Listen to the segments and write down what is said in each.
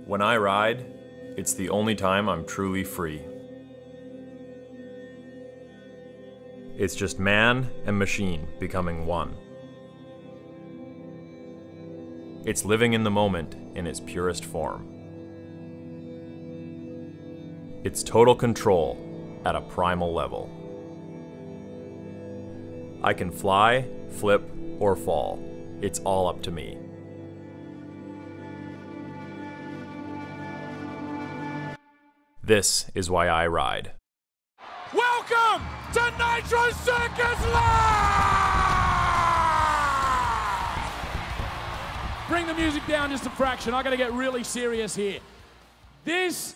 When I ride, it's the only time I'm truly free. It's just man and machine becoming one. It's living in the moment in its purest form. It's total control at a primal level. I can fly, flip, or fall. It's all up to me. This is why I ride. Welcome to Nitro Circus Live! Bring the music down just a fraction. I gotta get really serious here. This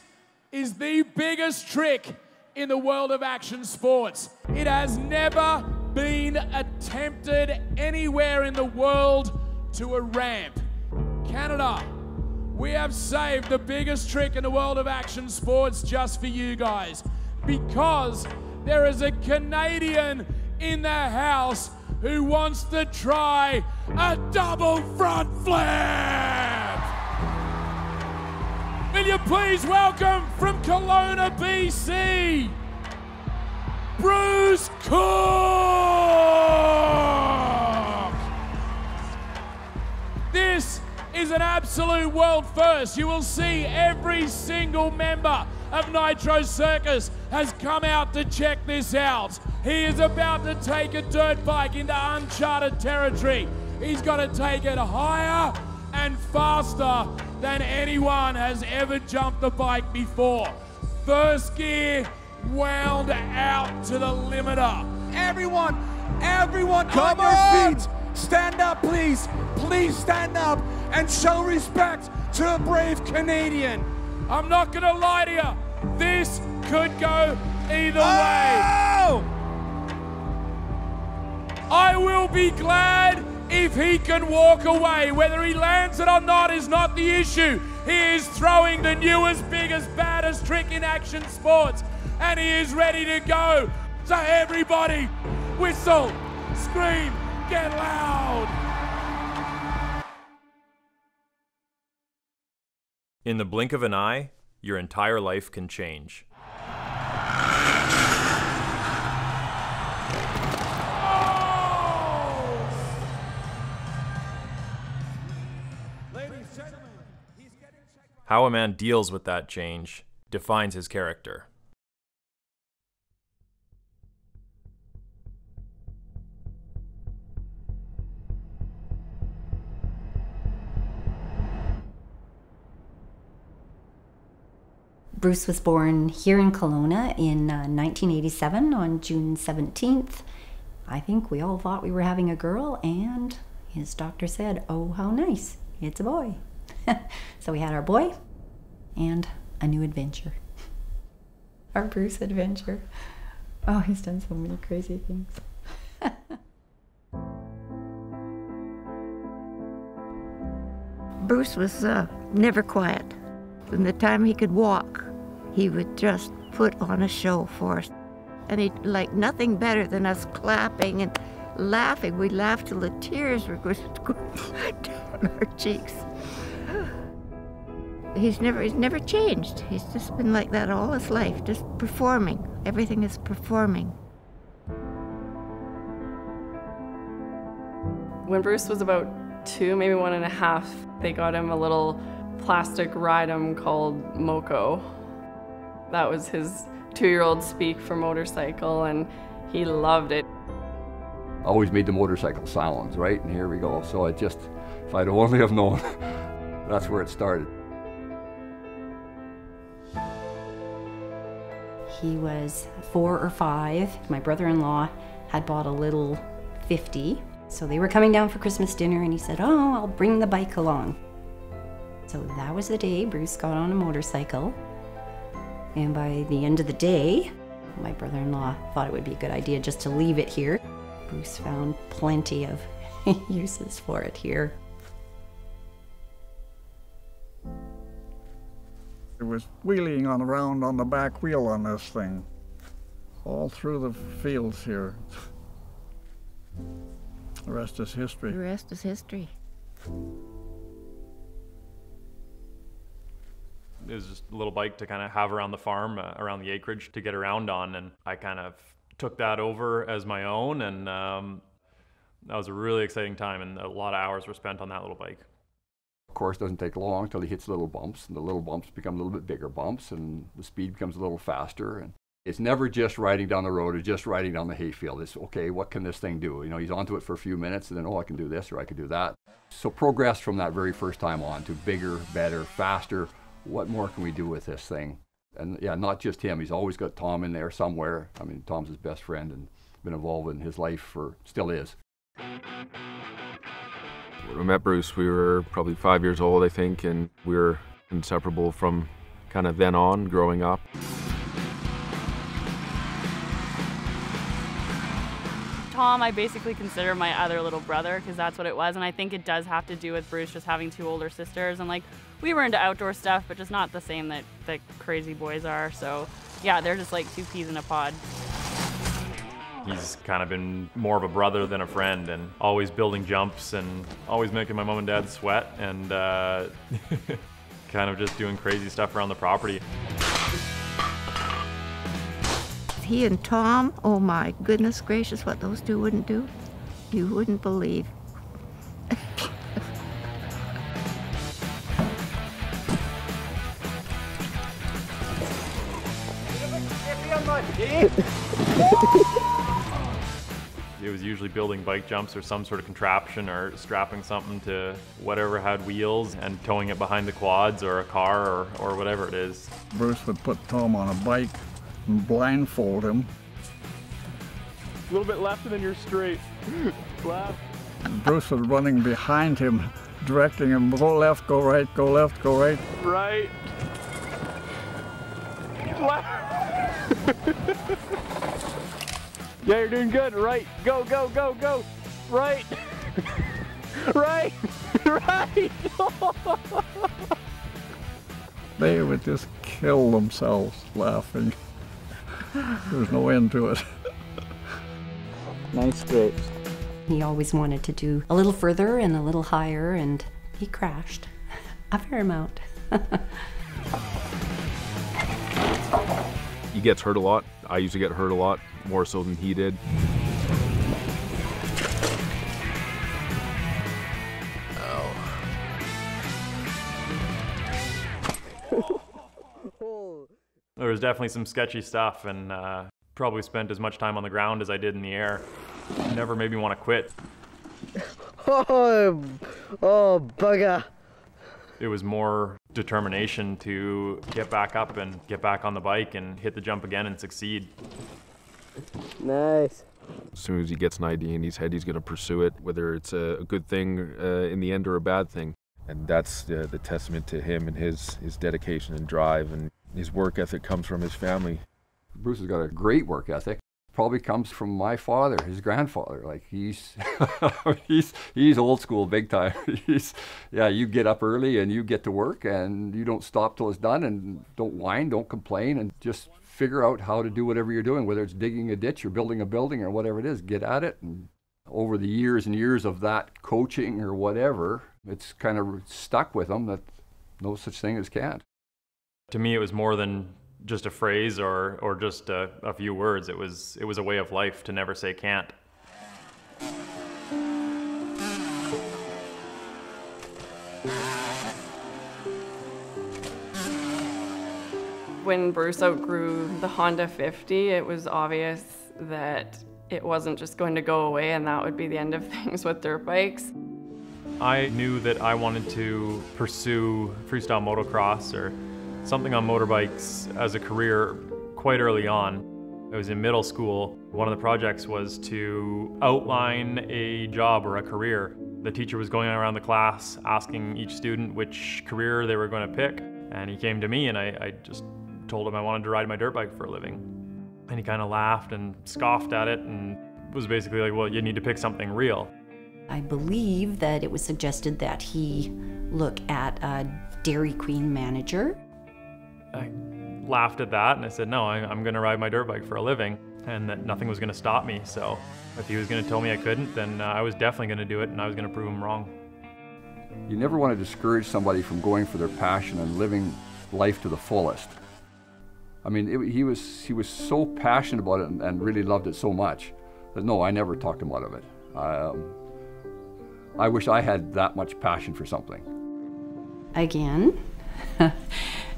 is the biggest trick in the world of action sports. It has never been attempted anywhere in the world to a ramp. Canada, we have saved the biggest trick in the world of action sports just for you guys, because there is a Canadian in the house who wants to try a double front flip. Will you please welcome from Kelowna, BC, Bruce Cook! This is an absolute world first. You will see every single member of Nitro Circus has come out to check this out. He is about to take a dirt bike into uncharted territory. He's got to take it higher and faster than anyone has ever jumped the bike before. First gear wound out to the limiter. Everyone Come on your on! feet. Stand up, please. Please stand up and show respect to a brave Canadian. I'm not gonna lie to you, this could go either way. I will be glad if he can walk away. Whether he lands it or not is not the issue. He is throwing the newest, biggest, baddest trick in action sports, and he is ready to go. So everybody, whistle, scream, get loud. In the blink of an eye, your entire life can change. How a man deals with that change defines his character. Bruce was born here in Kelowna in 1987 on June 17th. I think we all thought we were having a girl, and his doctor said, "Oh, how nice, it's a boy." So we had our boy and a new adventure. Our Bruce adventure. Oh, he's done so many crazy things. Bruce was never quiet. From the time he could walk, he would just put on a show for us. And he'd like nothing better than us clapping and laughing. We laughed till the tears were going down our cheeks. He's never changed. He's just been like that all his life, just performing. Everything is performing. When Bruce was about 2, maybe 1.5, they got him a little plastic ride-em called Moco. That was his 2-year-old speak for motorcycle, and he loved it. Always made the motorcycle sounds, right? And here we go. So I just, if I'd only have known, that's where it started. He was 4 or 5. My brother-in-law had bought a little 50. So they were coming down for Christmas dinner, and he said, "Oh, I'll bring the bike along." So that was the day Bruce got on a motorcycle. And by the end of the day, my brother-in-law thought it would be a good idea just to leave it here. Bruce found plenty of uses for it here. It was wheeling around on the back wheel on this thing, all through the fields here. The rest is history. The rest is history. It was just a little bike to kind of have around the farm, around the acreage to get around on, and I kind of took that over as my own, and that was a really exciting time, and a lot of hours were spent on that little bike. Of course, it doesn't take long until he hits little bumps, and the little bumps become a little bit bigger bumps, and the speed becomes a little faster. And it's never just riding down the road or just riding down the hayfield. It's, okay, what can this thing do? You know, he's onto it for a few minutes, and then, oh, I can do this or I can do that. So progress from that very first time on to bigger, better, faster. What more can we do with this thing? And yeah, not just him. He's always got Tom in there somewhere. I mean, Tom's his best friend and been involved in his life still is. When I met Bruce, we were probably 5 years old, I think, and we were inseparable from kind of then on, growing up. Tom, I basically consider my other little brother, because that's what it was, and I think it does have to do with Bruce just having 2 older sisters, and like, we were into outdoor stuff, but just not the same that crazy boys are, so yeah, they're just like 2 peas in a pod. He's kind of been more of a brother than a friend, and always building jumps and always making my mom and dad sweat, and kind of just doing crazy stuff around the property. He and Tom, oh my goodness gracious, what those 2 wouldn't do, you wouldn't believe. It was usually building bike jumps or some sort of contraption or strapping something to whatever had wheels and towing it behind the quads or a car or whatever it is. Bruce would put Tom on a bike and blindfold him. A little bit left and then you're straight. Left. Bruce was running behind him, directing him, go left, go right, go left, go right. Right. Left. Yeah, you're doing good. Right. Go, go, go, go. Right. Right. Right. They would just kill themselves laughing. There was no end to it. Nice scrapes. He always wanted to do a little further and a little higher, and he crashed a fair amount. He gets hurt a lot. I used to get hurt a lot, more so than he did. There was definitely some sketchy stuff, and probably spent as much time on the ground as I did in the air. Never made me want to quit. Oh, bugger. It was more determination to get back up and get back on the bike and hit the jump again and succeed. Nice. As soon as he gets an idea in his head, he's going to pursue it, whether it's a good thing in the end or a bad thing. And that's the testament to him and his dedication and drive, and his work ethic comes from his family. Bruce has got a great work ethic. Probably comes from my father, his grandfather. Like he's old school big time. Yeah, you get up early and you get to work and you don't stop till it's done, and don't whine, don't complain, and just figure out how to do whatever you're doing, whether it's digging a ditch or building a building or whatever it is, get at it. And over the years and years of that coaching or whatever, it's kind of stuck with them that no such thing as can't. To me, it was more than just a phrase or just a few words. It was a way of life to never say can't. When Bruce outgrew the Honda 50, it was obvious that it wasn't just going to go away and that would be the end of things with dirt bikes. I knew that I wanted to pursue freestyle motocross or something on motorbikes as a career quite early on. I was in middle school. One of the projects was to outline a job or a career. The teacher was going around the class asking each student which career they were going to pick. And he came to me and I just told him I wanted to ride my dirt bike for a living. And he kind of laughed and scoffed at it and was basically like, well, you need to pick something real. I believe that it was suggested that he look at a Dairy Queen manager. I laughed at that and I said, no, I'm going to ride my dirt bike for a living, and that nothing was going to stop me. So if he was going to tell me I couldn't, then I was definitely going to do it, and I was going to prove him wrong. You never want to discourage somebody from going for their passion and living life to the fullest. I mean, he was so passionate about it and really loved it so much that no, I never talked him out of it. I wish I had that much passion for something. Again,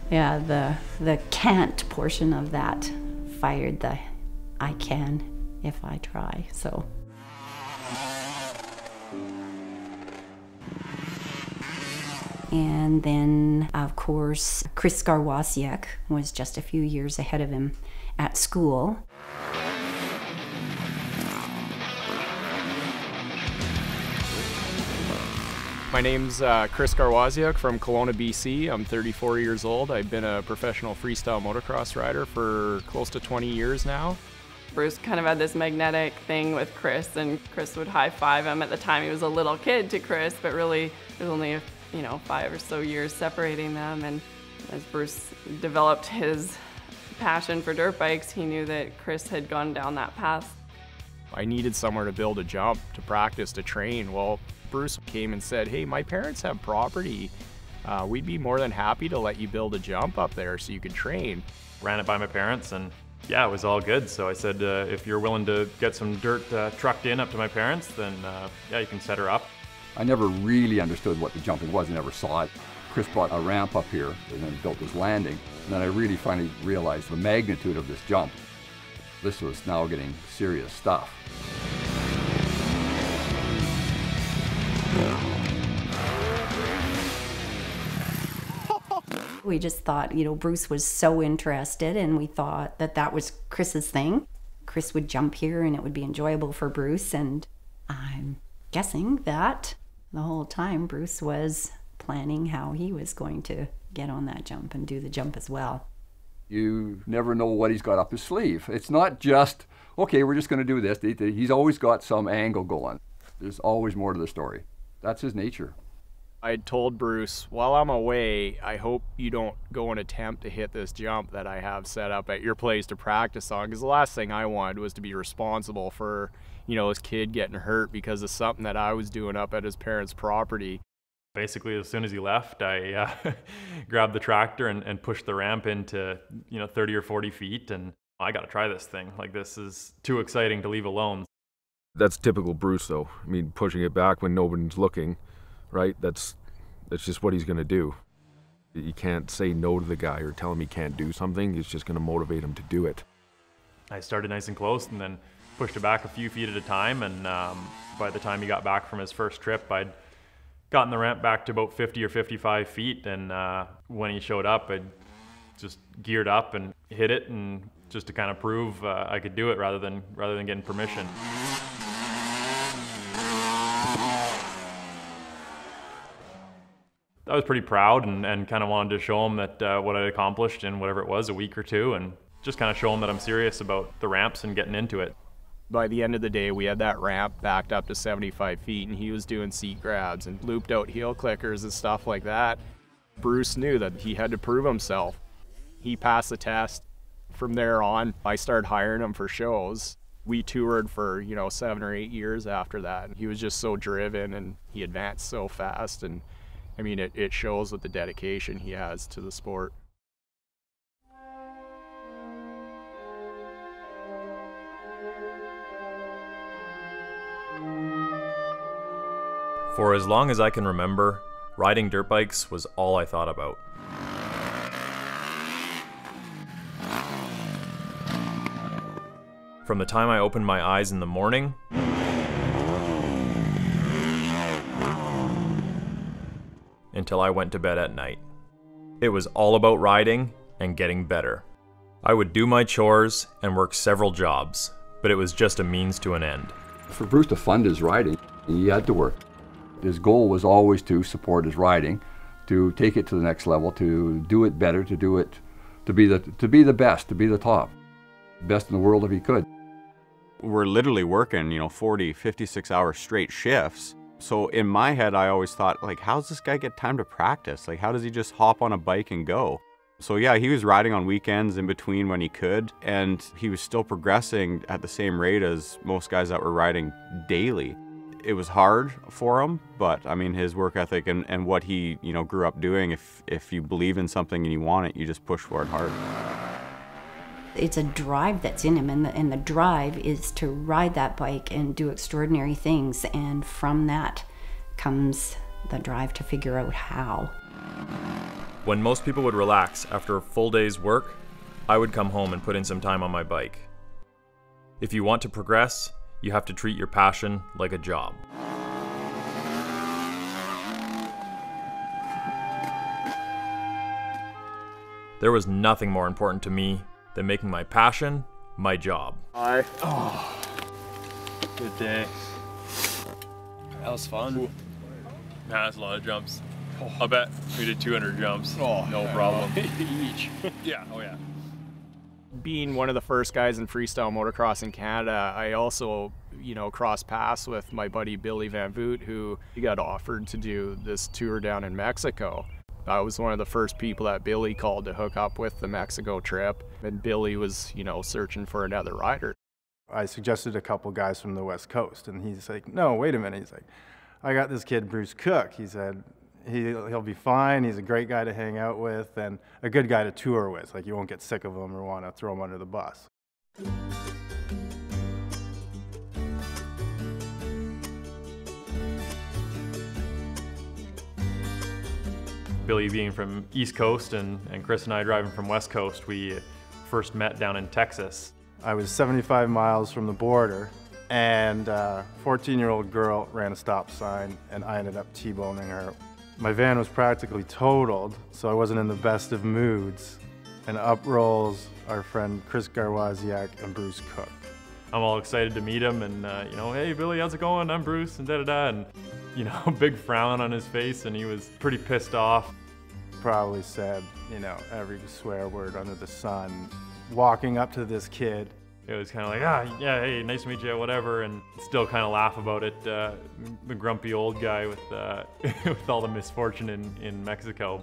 yeah, the can't portion of that fired the I can if I try, so. And then, of course, Chris Garwasiak was just a few years ahead of him at school. My name's Chris Garwasiak from Kelowna, BC. I'm 34 years old. I've been a professional freestyle motocross rider for close to 20 years now. Bruce kind of had this magnetic thing with Chris, and Chris would high-five him. At the time, he was a little kid to Chris, but really there's only 5 or so years separating them. And as Bruce developed his passion for dirt bikes, he knew that Chris had gone down that path. I needed somewhere to build a jump, to practice, to train. Well, Bruce came and said, hey, my parents have property. We'd be more than happy to let you build a jump up there so you could train. Ran it by my parents, and yeah, it was all good. So I said, if you're willing to get some dirt trucked in up to my parents, then yeah, you can set her up. I never really understood what the jumping was. I never saw it. Chris brought a ramp up here and then built this landing. And then I really finally realized the magnitude of this jump. This was now getting serious stuff. We just thought, Bruce was so interested, and we thought that that was Chris's thing. Chris would jump here and it would be enjoyable for Bruce, and I'm guessing that the whole time Bruce was planning how he was going to get on that jump and do the jump as well. You never know what he's got up his sleeve. It's not just, okay, we're just going to do this. He's always got some angle going. There's always more to the story. That's his nature. I told Bruce, while I'm away, I hope you don't go and attempt to hit this jump that I have set up at your place to practice on, because the last thing I wanted was to be responsible for, this kid getting hurt because of something that I was doing up at his parents' property. Basically, as soon as he left, I grabbed the tractor and pushed the ramp into 30 or 40 feet, and I got to try this thing. Like, this is too exciting to leave alone. That's typical Bruce, though. I mean, pushing it back when nobody's looking, right? That's just what he's going to do. You can't say no to the guy or tell him he can't do something. It's just going to motivate him to do it. I started nice and close and then pushed it back a few feet at a time, and by the time he got back from his first trip, I'd gotten the ramp back to about 50 or 55 feet, and when he showed up, I just geared up and hit it, and just to kind of prove I could do it rather than getting permission. I was pretty proud and kind of wanted to show him that what I'd accomplished in whatever it was, a week or two, and just kind of show him that I'm serious about the ramps and getting into it. By the end of the day, we had that ramp backed up to 75 feet, and he was doing seat grabs and looped out heel clickers and stuff like that. Bruce knew that he had to prove himself. He passed the test. From there on, I started hiring him for shows. We toured for, 7 or 8 years after that. He was just so driven, and he advanced so fast, and I mean, it shows with the dedication he has to the sport. For as long as I can remember, riding dirt bikes was all I thought about. From the time I opened my eyes in the morning until I went to bed at night. It was all about riding and getting better. I would do my chores and work several jobs, but it was just a means to an end. For Bruce to fund his riding, he had to work. His goal was always to support his riding, to take it to the next level, to do it better, to be the best, to be the top. Best in the world if he could. We're literally working, 40, 56-hour straight shifts. So in my head, I always thought, like, how's this guy get time to practice? Like, how does he just hop on a bike and go? So yeah, he was riding on weekends in between when he could, and he was still progressing at the same rate as most guys that were riding daily. It was hard for him, but I mean, his work ethic and what he, you know, grew up doing, if you believe in something and you want it, you just push for it hard. It's a drive that's in him, and the drive is to ride that bike and do extraordinary things, and from that comes the drive to figure out how. When most people would relax after a full day's work, I would come home and put in some time on my bike. If you want to progress, you have to treat your passion like a job. There was nothing more important to me than making my passion my job. Hi. Oh, good day. That was fun. Ooh. Man, that's a lot of jumps. I'll bet we did 200 jumps. Oh, no problem. Each. Yeah, oh yeah. Being one of the first guys in freestyle motocross in Canada, I also, you know, crossed paths with my buddy Billy Van Voot, who he got offered to do this tour down in Mexico. I was one of the first people that Billy called to hook up with the Mexico trip, and Billy was, you know, searching for another rider. I suggested a couple guys from the West Coast, and he's like, no, wait a minute. He's like, I got this kid, Bruce Cook. He said, he'll be fine. He's a great guy to hang out with and a good guy to tour with. Like, you won't get sick of him or want to throw him under the bus. Billy being from East Coast and Chris and I driving from West Coast, we first met down in Texas. I was 75 miles from the border, and a 14-year-old girl ran a stop sign, and I ended up T-boning her. My van was practically totaled, so I wasn't in the best of moods, and up rolls our friend Chris Garwaziak and Bruce Cook. I'm all excited to meet him, and you know, hey Billy, how's it going? I'm Bruce, and da-da-da, and you know, big frown on his face, and he was pretty pissed off. Probably said, you know, every swear word under the sun. Walking up to this kid, it was kind of like, yeah, hey, nice to meet you, whatever, and still kind of laugh about it. The grumpy old guy with with all the misfortune in Mexico.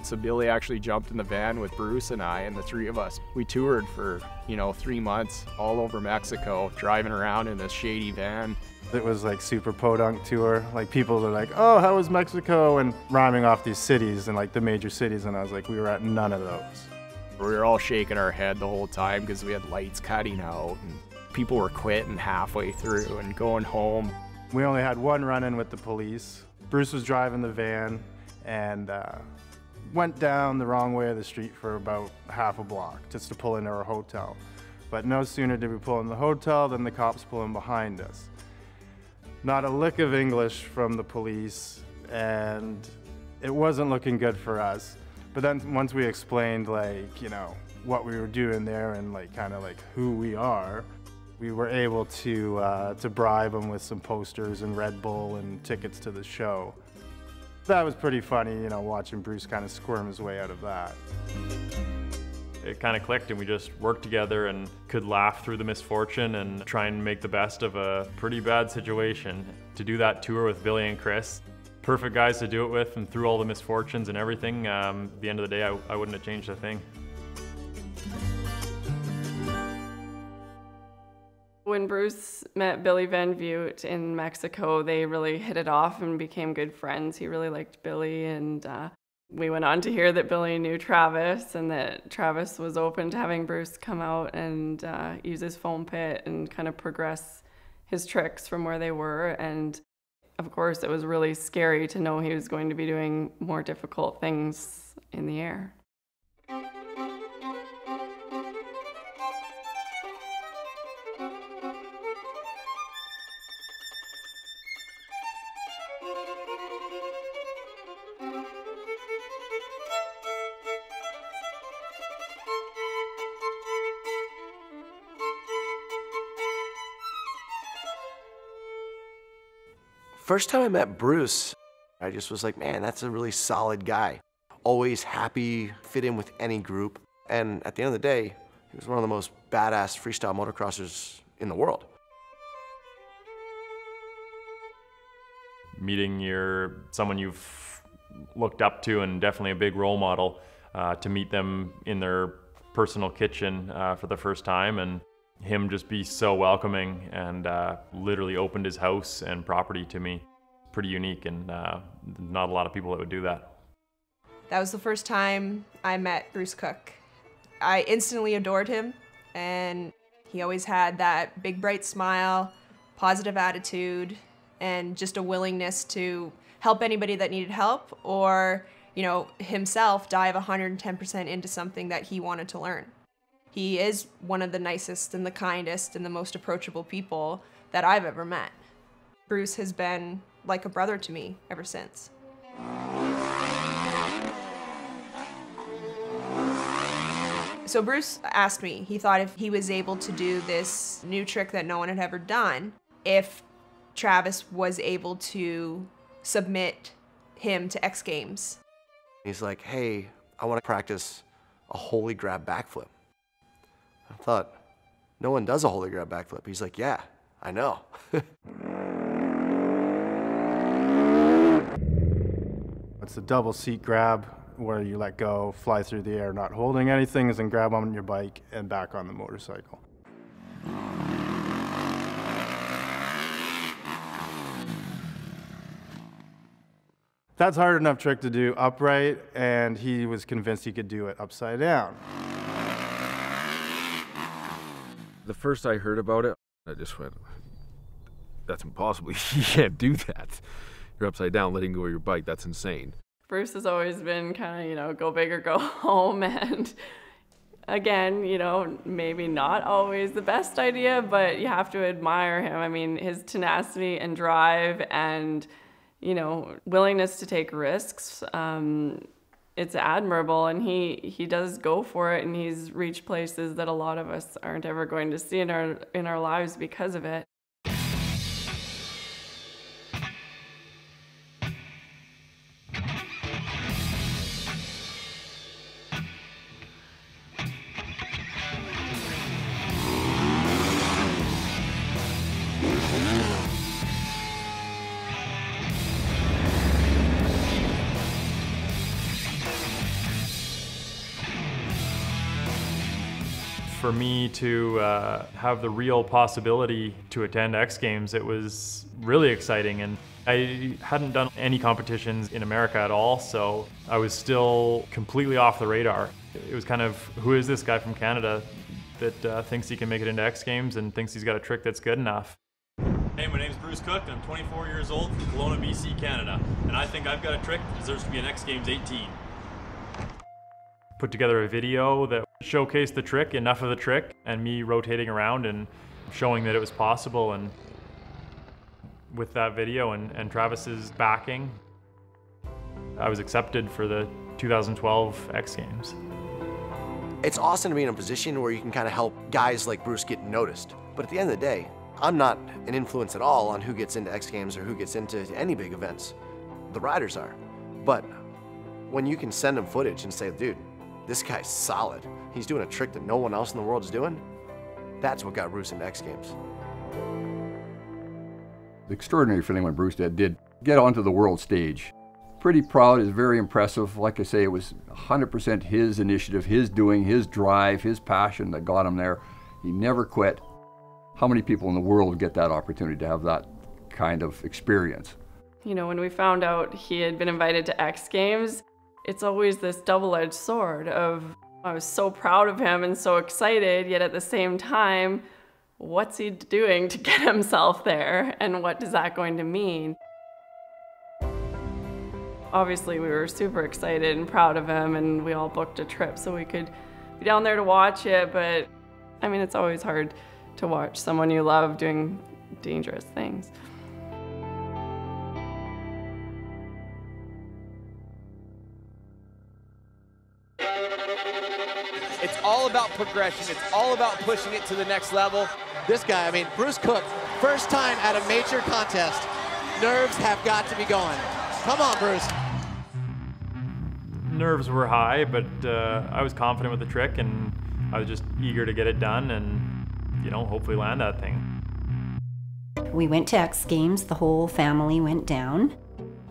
So Billy actually jumped in the van with Bruce and I, and the three of us. We toured for, you know, 3 months all over Mexico, driving around in this shady van. It was like super podunk tour. Like, people were like, oh, how was Mexico? And rhyming off these cities and like the major cities, and I was like, we were at none of those. We were all shaking our head the whole time because we had lights cutting out, and people were quitting halfway through and going home. We only had one run-in with the police. Bruce was driving the van and went down the wrong way of the street for about half a block just to pull into our hotel. But no sooner did we pull in the hotel than the cops pull in behind us. Not a lick of English from the police, and it wasn't looking good for us. But then once we explained, like, you know, what we were doing there and like kind of like who we are, we were able to bribe them with some posters and Red Bull and tickets to the show. That was pretty funny, you know, watching Bruce kind of squirm his way out of that. It kind of clicked, and we just worked together and could laugh through the misfortune and try and make the best of a pretty bad situation. To do that tour with Billy and Chris, perfect guys to do it with, and through all the misfortunes and everything, at the end of the day, I wouldn't have changed a thing. When Bruce met Billy Van Voot in Mexico, they really hit it off and became good friends. He really liked Billy, and we went on to hear that Billy knew Travis, and that Travis was open to having Bruce come out and use his foam pit and kind of progress his tricks from where they were. And of course, it was really scary to know he was going to be doing more difficult things in the air. First time I met Bruce, I just was like, man, that's a really solid guy. Always happy, fit in with any group. And at the end of the day, he was one of the most badass freestyle motocrossers in the world. Meeting someone you've looked up to, and definitely a big role model, to meet them in their personal kitchen for the first time, and him just be so welcoming and literally opened his house and property to me. Pretty unique, and not a lot of people that would do that. That was the first time I met Bruce Cook. I instantly adored him, and he always had that big bright smile, positive attitude, and just a willingness to help anybody that needed help, or, you know, himself dive 110% into something that he wanted to learn. He is one of the nicest and the kindest and the most approachable people that I've ever met. Bruce has been like a brother to me ever since. So Bruce asked me, he thought if he was able to do this new trick that no one had ever done, if Travis was able to submit him to X Games. He's like, hey, I want to practice a holy grab backflip. I thought, no one does a holy grab backflip. He's like, yeah, I know. It's a double seat grab where you let go, fly through the air, not holding anything, and then grab on your bike and back on the motorcycle. That's a hard enough trick to do upright, and he was convinced he could do it upside down. The first I heard about it, I just went, that's impossible. You can't do that. You're upside down letting go of your bike. That's insane. Bruce has always been kind of, you know, go big or go home. And again, you know, maybe not always the best idea, but you have to admire him. I mean, his tenacity and drive and, you know, willingness to take risks, it's admirable, and he does go for it, and he's reached places that a lot of us aren't ever going to see in our lives because of it. For me to have the real possibility to attend X Games, it was really exciting, and I hadn't done any competitions in America at all, so I was still completely off the radar. It was kind of, who is this guy from Canada that thinks he can make it into X Games and thinks he's got a trick that's good enough? Hey, my name's Bruce Cook, and I'm 24 years old from Kelowna, BC, Canada, and I think I've got a trick that deserves to be an X Games 18. Put together a video that showcased the trick, enough of the trick, and me rotating around and showing that it was possible. And with that video and Travis's backing, I was accepted for the 2012 X Games. It's awesome to be in a position where you can kind of help guys like Bruce get noticed. But at the end of the day, I'm not an influence at all on who gets into X Games or who gets into any big events. The riders are. But when you can send them footage and say, dude, this guy's solid, he's doing a trick that no one else in the world is doing, that's what got Bruce into X Games. The extraordinary feeling when Bruce did get onto the world stage. Pretty proud, is very impressive. Like I say, it was 100% his initiative, his doing, his drive, his passion that got him there. He never quit. How many people in the world would get that opportunity to have that kind of experience? You know, when we found out he had been invited to X Games, it's always this double-edged sword of, I was so proud of him and so excited, yet at the same time, what's he doing to get himself there, and what is that going to mean? Obviously, we were super excited and proud of him, and we all booked a trip so we could be down there to watch it, but I mean, it's always hard to watch someone you love doing dangerous things. It's all about progression. It's all about pushing it to the next level. This guy, I mean, Bruce Cook, first time at a major contest. Nerves have got to be going. Come on, Bruce. Nerves were high, but I was confident with the trick, and I was just eager to get it done and, you know, hopefully land that thing. We went to X Games, the whole family went down.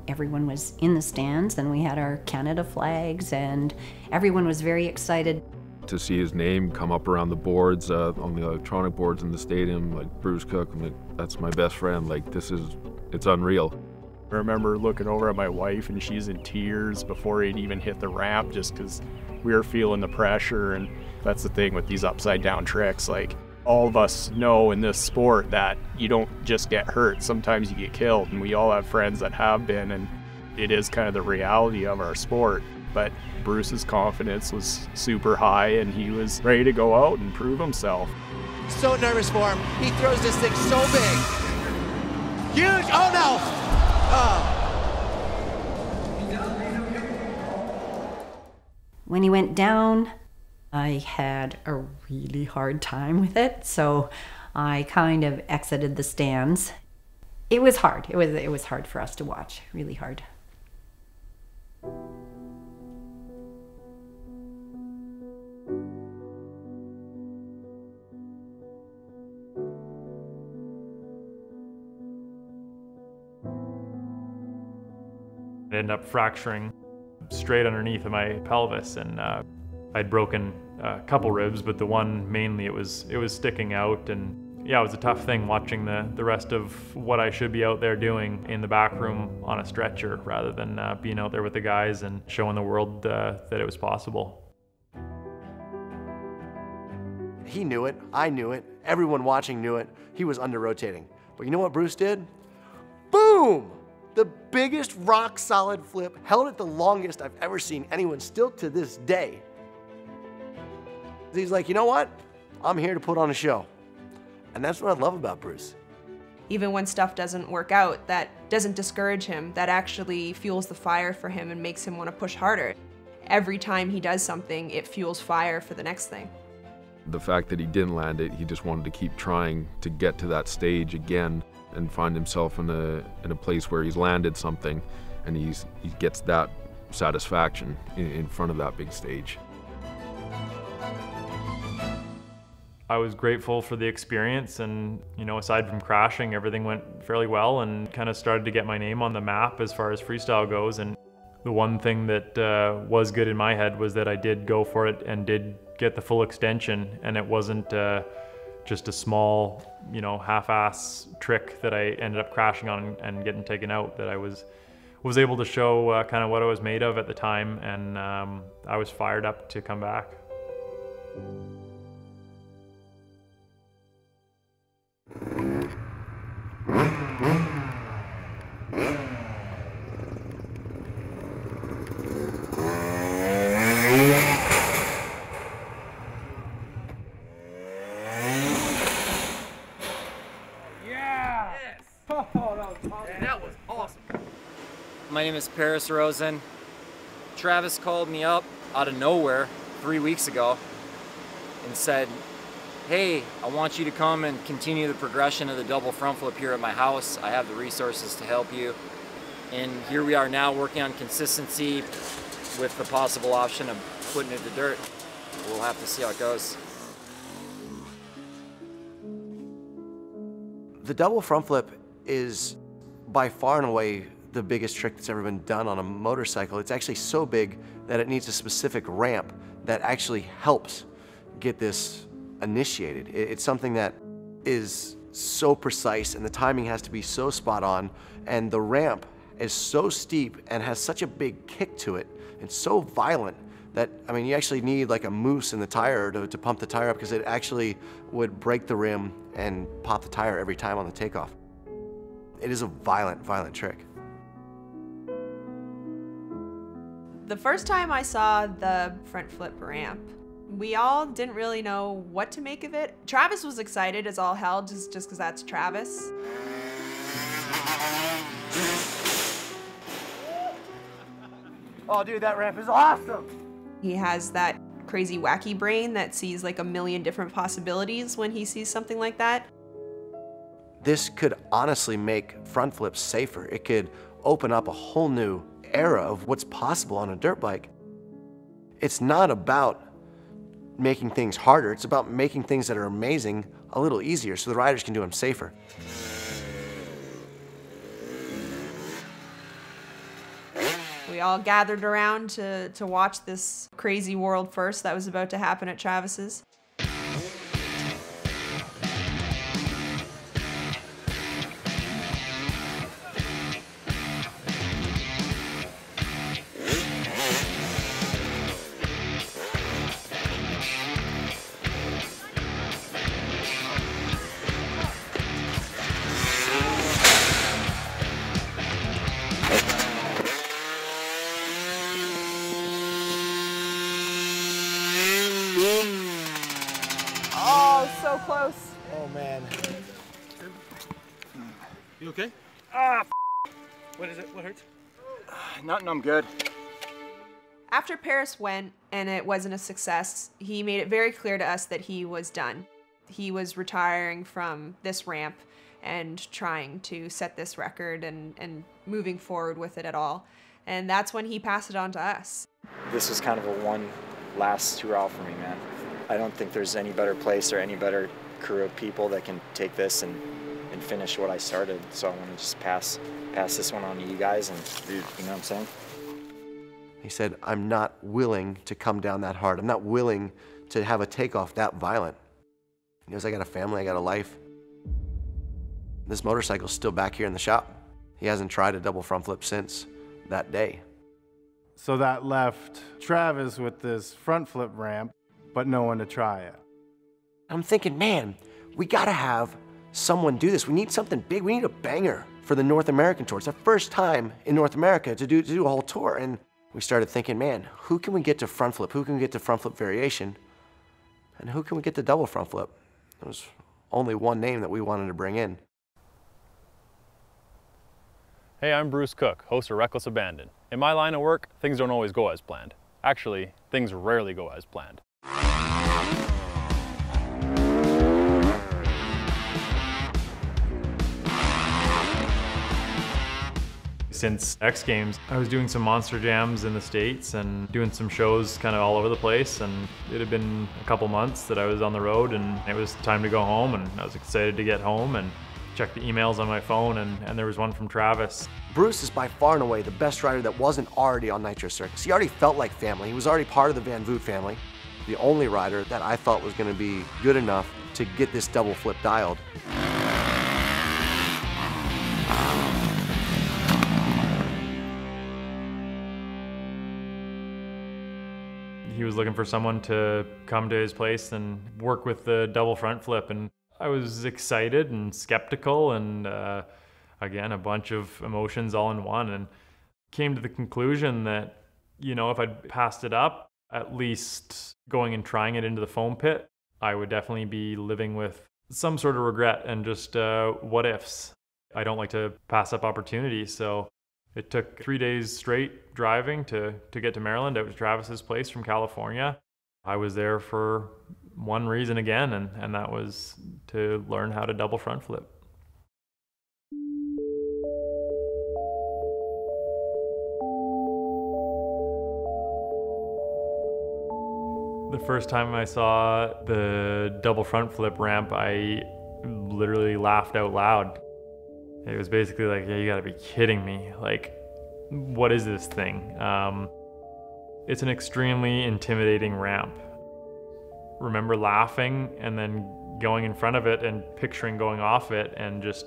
Everyone was in the stands, and we had our Canada flags, and everyone was very excited. To see his name come up around the boards, on the electronic boards in the stadium, like Bruce Cook, I'm like, that's my best friend. Like, it's unreal. I remember looking over at my wife and she's in tears before he'd even hit the ramp, just because we were feeling the pressure. And that's the thing with these upside down tricks. Like, all of us know in this sport that you don't just get hurt, sometimes you get killed, and we all have friends that have been, and it is kind of the reality of our sport. But Bruce's confidence was super high and he was ready to go out and prove himself. So nervous for him. He throws this thing so big. Huge, oh no! Oh. When he went down, I had a really hard time with it, so I kind of exited the stands. It was hard. It was hard for us to watch, really hard. I ended up fracturing straight underneath of my pelvis, and I'd broken a couple ribs, but the one mainly it was sticking out, and yeah, it was a tough thing watching the rest of what I should be out there doing in the back room on a stretcher rather than being out there with the guys and showing the world that it was possible. He knew it, I knew it, everyone watching knew it. He was under rotating. But you know what Bruce did? Boom! The biggest rock solid flip, held it the longest I've ever seen anyone, still to this day. He's like, you know what? I'm here to put on a show. And that's what I love about Bruce. Even when stuff doesn't work out, that doesn't discourage him, that actually fuels the fire for him and makes him want to push harder. Every time he does something, it fuels fire for the next thing. The fact that he didn't land it, he just wanted to keep trying to get to that stage again and find himself in a place where he's landed something and he gets that satisfaction in front of that big stage. I was grateful for the experience, and you know, aside from crashing, everything went fairly well and kind of started to get my name on the map as far as freestyle goes. And the one thing that was good in my head was that I did go for it and did get the full extension, and it wasn't just a small, you know, half-ass trick that I ended up crashing on and getting taken out. That I was able to show kind of what I was made of at the time, and I was fired up to come back. That was awesome. My name is Paris Rosen. Travis called me up out of nowhere 3 weeks ago and said, hey, I want you to come and continue the progression of the double front flip here at my house. I have the resources to help you. And here we are now working on consistency with the possible option of putting it to dirt. We'll have to see how it goes. The double front flip is by far and away the biggest trick that's ever been done on a motorcycle. It's actually so big that it needs a specific ramp that actually helps get this initiated. It's something that is so precise, and the timing has to be so spot on, and the ramp is so steep and has such a big kick to it and so violent that, I mean, you actually need like a moose in the tire to pump the tire up, because it actually would break the rim and pop the tire every time on the takeoff. It is a violent, violent trick. The first time I saw the front flip ramp, we all didn't really know what to make of it. Travis was excited as all hell, just because that's Travis. Oh dude, that ramp is awesome! He has that crazy wacky brain that sees like a million different possibilities when he sees something like that. This could honestly make front flips safer. It could open up a whole new era of what's possible on a dirt bike. It's not about making things harder, it's about making things that are amazing a little easier so the riders can do them safer. We We all gathered around to watch this crazy world first that was about to happen at Travis's. So close. Oh man. You okay? Ah, what is it? What hurts? Nothing, I'm good. After Paris went and it wasn't a success, he made it very clear to us that he was done. He was retiring from this ramp and trying to set this record and moving forward with it at all. And that's when he passed it on to us. This was kind of a one last hurrah for me, man. I don't think there's any better place or any better crew of people that can take this and finish what I started. So I want to just pass this one on to you guys, and you know what I'm saying? He said, I'm not willing to come down that hard. I'm not willing to have a takeoff that violent. He knows I got a family, I got a life. This motorcycle's still back here in the shop. He hasn't tried a double front flip since that day. So that left Travis with this front flip ramp, but no one to try it. I'm thinking, man, we gotta have someone do this. We need something big. We need a banger for the North American tour. It's the first time in North America to do a whole tour. And we started thinking, man, who can we get to front flip? Who can we get to front flip variation? And who can we get to double front flip? There was only one name that we wanted to bring in. Hey, I'm Bruce Cook, host of Reckless Abandon. In my line of work, things don't always go as planned. Actually, things rarely go as planned. Since X Games, I was doing some monster jams in the States and doing some shows kind of all over the place, and it had been a couple months that I was on the road and it was time to go home, and I was excited to get home and check the emails on my phone, and there was one from Travis. Bruce is by far and away the best rider that wasn't already on Nitro Circus. He already felt like family. He was already part of the Van Voot family. The only rider that I thought was going to be good enough to get this double flip dialed. He was looking for someone to come to his place and work with the double front flip, and I was excited and skeptical and again, a bunch of emotions all in one, and came to the conclusion that, you know, if I'd passed it up, at least going and trying it into the foam pit, I would definitely be living with some sort of regret and just what ifs. I don't like to pass up opportunities, so it took 3 days straight driving to get to Maryland, out to Travis's place from California. I was there for one reason again, and that was to learn how to double front flip. The first time I saw the double front flip ramp, I literally laughed out loud. It was basically like, yeah, you gotta be kidding me. Like, what is this thing? It's an extremely intimidating ramp. Remember laughing and then going in front of it and picturing going off it and just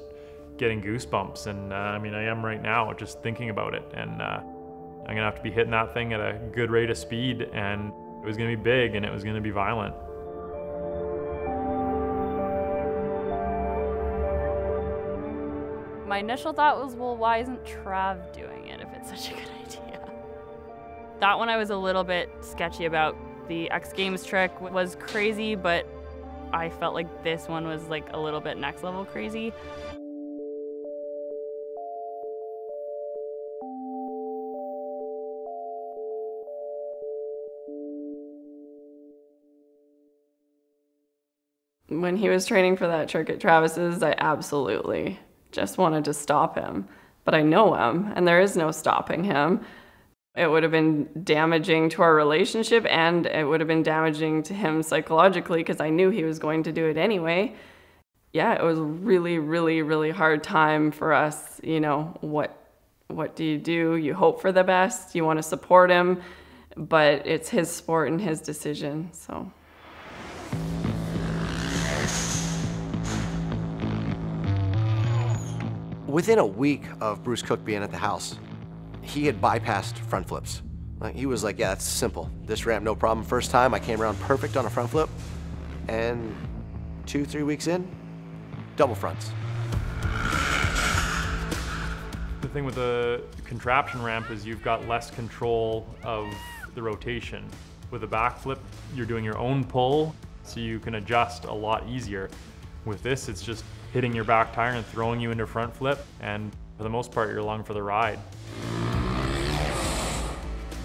getting goosebumps. And I mean, I am right now just thinking about it. And I'm gonna have to be hitting that thing at a good rate of speed, and it was gonna be big and it was gonna be violent. My initial thought was, well, why isn't Trav doing it if it's such a good idea? That one I was a little bit sketchy about. The X Games trick was crazy, but I felt like this one was like a little bit next level crazy. When he was training for that trick at Travis's, I absolutely just wanted to stop him. But I know him, and there is no stopping him. It would have been damaging to our relationship, and it would have been damaging to him psychologically because I knew he was going to do it anyway. Yeah, it was a really, really, really hard time for us, you know, what What do? You hope for the best, you want to support him, but it's his sport and his decision, so. Within a week of Bruce Cook being at the house, he had bypassed front flips. Like, he was like, yeah, that's simple. This ramp, no problem. First time, I came around perfect on a front flip, and 2-3 weeks in, double fronts. The thing with the contraption ramp is you've got less control of the rotation. With a backflip, you're doing your own pull, so you can adjust a lot easier. With this, it's just hitting your back tire and throwing you into front flip, and for the most part, you're along for the ride.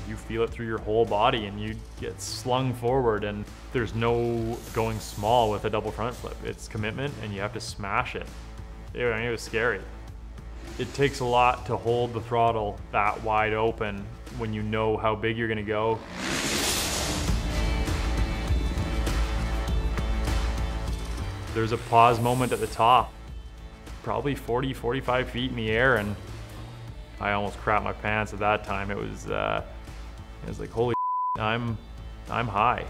You feel it through your whole body and you get slung forward, and there's no going small with a double front flip. It's commitment and you have to smash it. It was scary. It takes a lot to hold the throttle that wide open when you know how big you're gonna go. There's a pause moment at the top, probably 40, 45 feet in the air, and I almost crapped my pants at that time. It was like, holy shit, I'm high.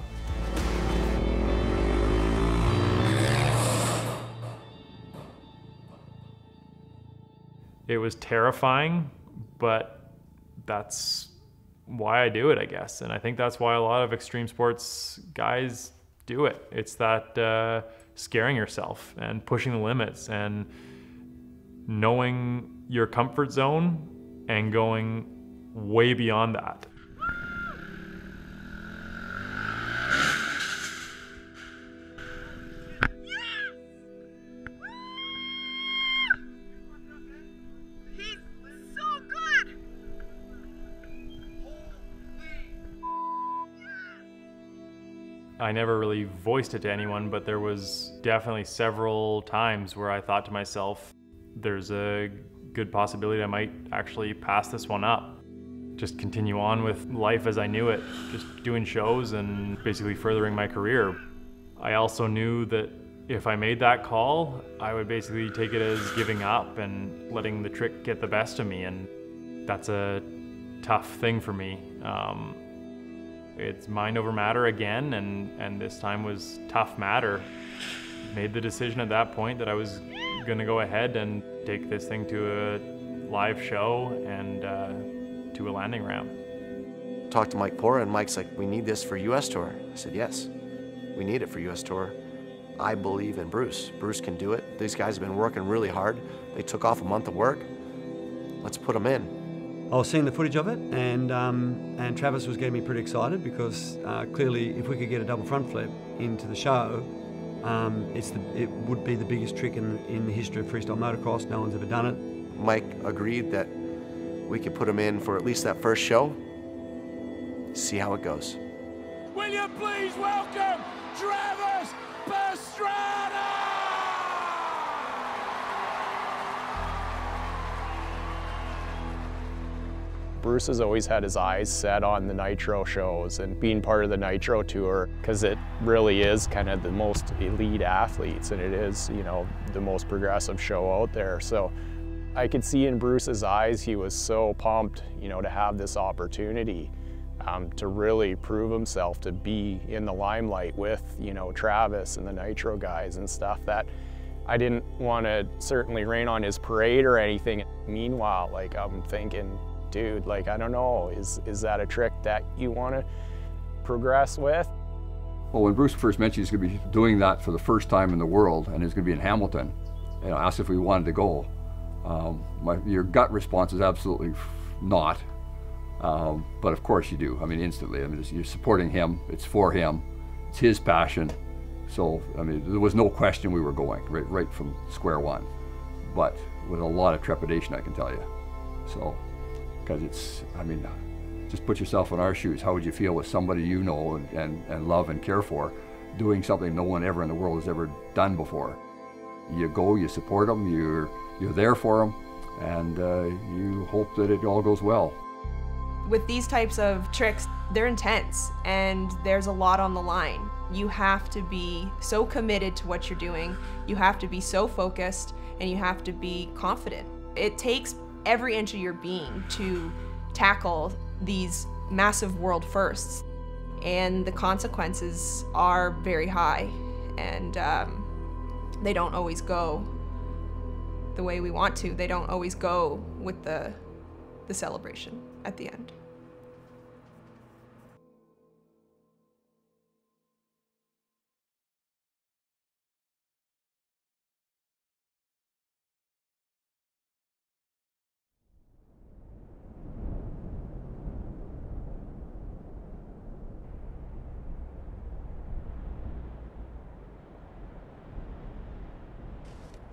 It was terrifying, but that's why I do it, I guess. And I think that's why a lot of extreme sports guys do it. It's that scaring yourself and pushing the limits and knowing your comfort zone and going way beyond that. I never really voiced it to anyone, but there was definitely several times where I thought to myself, there's a good possibility I might actually pass this one up. Just continue on with life as I knew it, just doing shows and basically furthering my career. I also knew that if I made that call, I would basically take it as giving up and letting the trick get the best of me, and that's a tough thing for me. It's mind over matter again, and this time was tough matter. Made the decision at that point that I was gonna go ahead and take this thing to a live show and to a landing ramp. Talked to Mike Pora, and Mike's like, we need this for US Tour. I said, yes, we need it for US Tour. I believe in Bruce. Bruce can do it. These guys have been working really hard. They took off a month of work. Let's put them in. I was seeing the footage of it, and Travis was getting me pretty excited because clearly, if we could get a double front flip into the show, it would be the biggest trick in the history of freestyle motocross. No one's ever done it. Mike agreed that we could put him in for at least that first show. See how it goes. Will you please welcome Travis Pastrana? Bruce has always had his eyes set on the Nitro shows and being part of the Nitro Tour, because it really is kind of the most elite athletes, and it is, you know, the most progressive show out there. So I could see in Bruce's eyes, he was so pumped, you know, to have this opportunity to really prove himself, to be in the limelight with, you know, Travis and the Nitro guys and stuff, that I didn't want to certainly rain on his parade or anything. Meanwhile, like, I'm thinking, dude, like, I don't know, is that a trick that you want to progress with? Well, when Bruce first mentioned he's going to be doing that for the first time in the world, and he's going to be in Hamilton, and asked if we wanted to go, your gut response is absolutely not. But of course you do. I mean, instantly. I mean, you're supporting him. It's for him. It's his passion. So, I mean, there was no question we were going right from square one. But with a lot of trepidation, I can tell you. So, because it's, I mean, just put yourself in our shoes. How would you feel with somebody you know and love and care for doing something no one ever in the world has ever done before? You go, you support them, you're there for them, and you hope that it all goes well. With these types of tricks, they're intense and there's a lot on the line. You have to be so committed to what you're doing, you have to be so focused, and you have to be confident. It takes every inch of your being to tackle these massive world firsts. And the consequences are very high, and they don't always go the way we want to. They don't always go with the celebration at the end.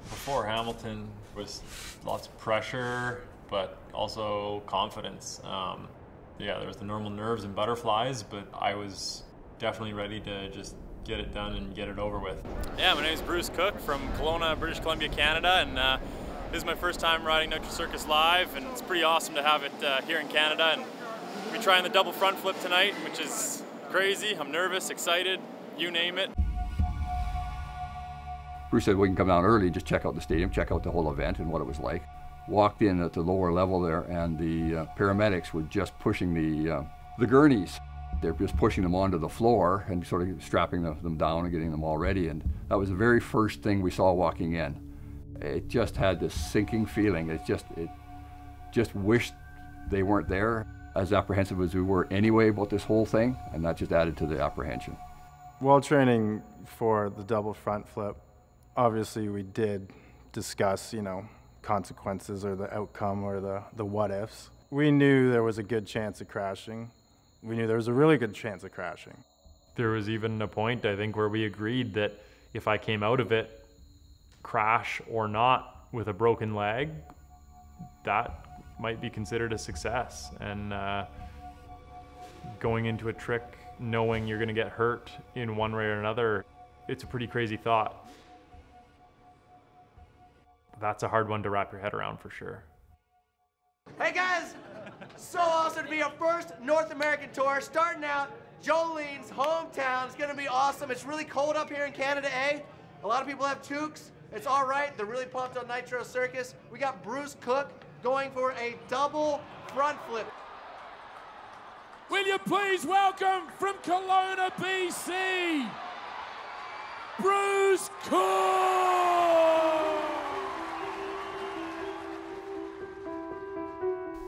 Before Hamilton was lots of pressure, but also confidence. Yeah, there was the normal nerves and butterflies, but I was definitely ready to just get it done and get it over with. Yeah, my name is Bruce Cook from Kelowna, British Columbia, Canada, and this is my first time riding Nitro Circus live, and it's pretty awesome to have it here in Canada. And we're trying the double front flip tonight, which is crazy. I'm nervous, excited, you name it. Bruce said we can come down early, just check out the stadium, check out the whole event and what it was like. Walked in at the lower level there, and the paramedics were just pushing the gurneys. They're just pushing them onto the floor and sort of strapping them down and getting them all ready. And that was the very first thing we saw walking in. It just had this sinking feeling. It just wished they weren't there. As apprehensive as we were anyway about this whole thing, and that just added to the apprehension. While training for the double front flip, obviously we did discuss, consequences or the outcome or the what ifs. We knew there was a good chance of crashing. We knew there was a really good chance of crashing. There was even a point, I think, where we agreed that if I came out of it, crash or not, with a broken leg, that might be considered a success. And going into a trick knowing you're going to get hurt in one way or another, it's a pretty crazy thought. That's a hard one to wrap your head around for sure. Hey guys, so awesome to be our first North American tour, starting out Jolene's hometown. It's gonna be awesome. It's really cold up here in Canada, eh? A lot of people have toques. It's all right. They're really pumped on Nitro Circus. We got Bruce Cook going for a double front flip. Will you please welcome from Kelowna, BC, Bruce Cook!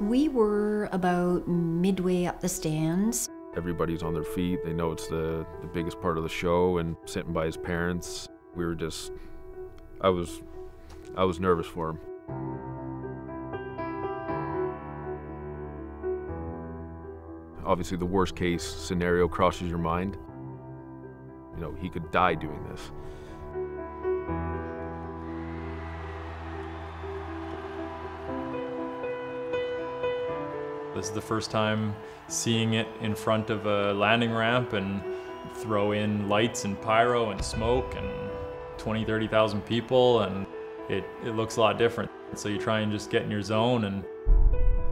We were about midway up the stands. Everybody's on their feet. They know it's the biggest part of the show, and sitting by his parents, we were just, I was nervous for him. Obviously the worst case scenario crosses your mind. He could die doing this. This is the first time seeing it in front of a landing ramp, and throw in lights and pyro and smoke and 20,000, 30,000 people, and it looks a lot different. So you try and just get in your zone and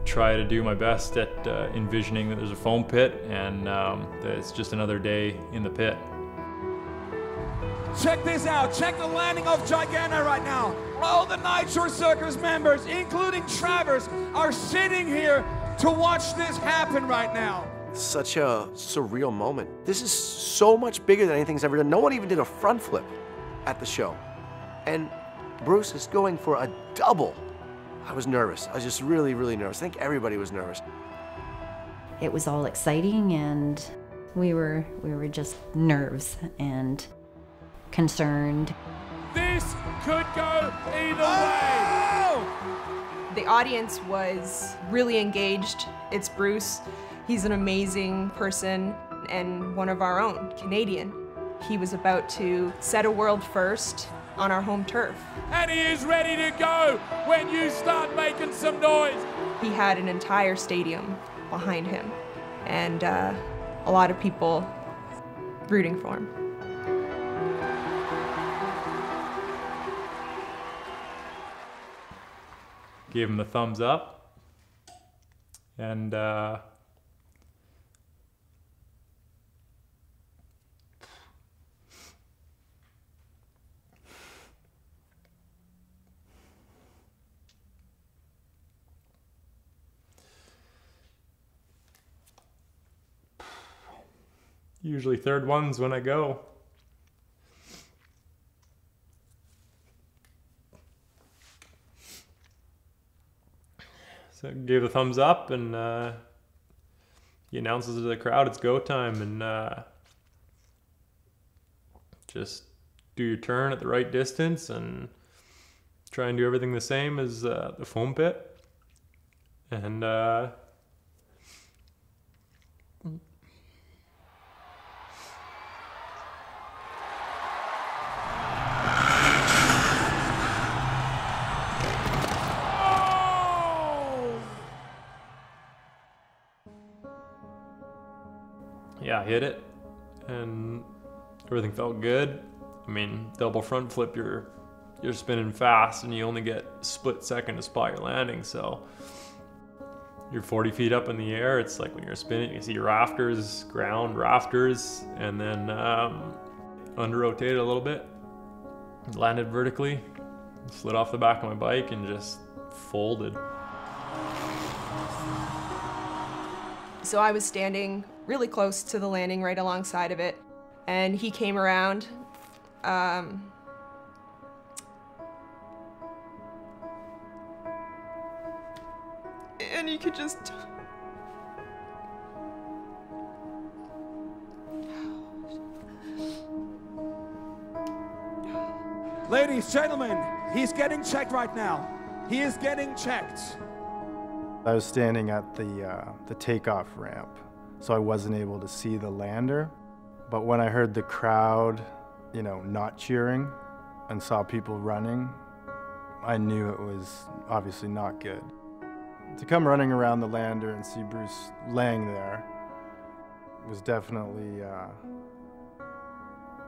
try to do my best at envisioning that there's a foam pit and that it's just another day in the pit. Check this out, check the landing of Giganto right now. All the Nitro Circus members, including Travers, are sitting here to watch this happen right now. Such a surreal moment. This is so much bigger than anything's ever done. No one even did a front flip at the show. And Bruce is going for a double. I was nervous. I was just really, really nervous. I think everybody was nervous. It was all exciting, and we were just nerves and concerned. This could go either way. The audience was really engaged. It's Bruce. He's an amazing person and one of our own, Canadian. He was about to set a world first on our home turf. And he is ready to go when you start making some noise. He had an entire stadium behind him, and a lot of people rooting for him. Gave him the thumbs up, and Usually third one's when I go. So gave the thumbs up, and he announces to the crowd it's go time, and just do your turn at the right distance and try and do everything the same as the foam pit. And yeah, I hit it, and everything felt good. I mean, double front flip, you're spinning fast, and you only get a split second to spot your landing. So you're 40 feet up in the air. It's like when you're spinning, you see rafters, ground, rafters, and then under rotated a little bit, landed vertically, slid off the back of my bike, and just folded. So I was standing really close to the landing, right alongside of it, and he came around. And you could just... Ladies, gentlemen, he's getting checked right now. He is getting checked. I was standing at the takeoff ramp, so I wasn't able to see the lander. But when I heard the crowd, you know, not cheering and saw people running, I knew it was obviously not good. To come running around the lander and see Bruce laying there was definitely,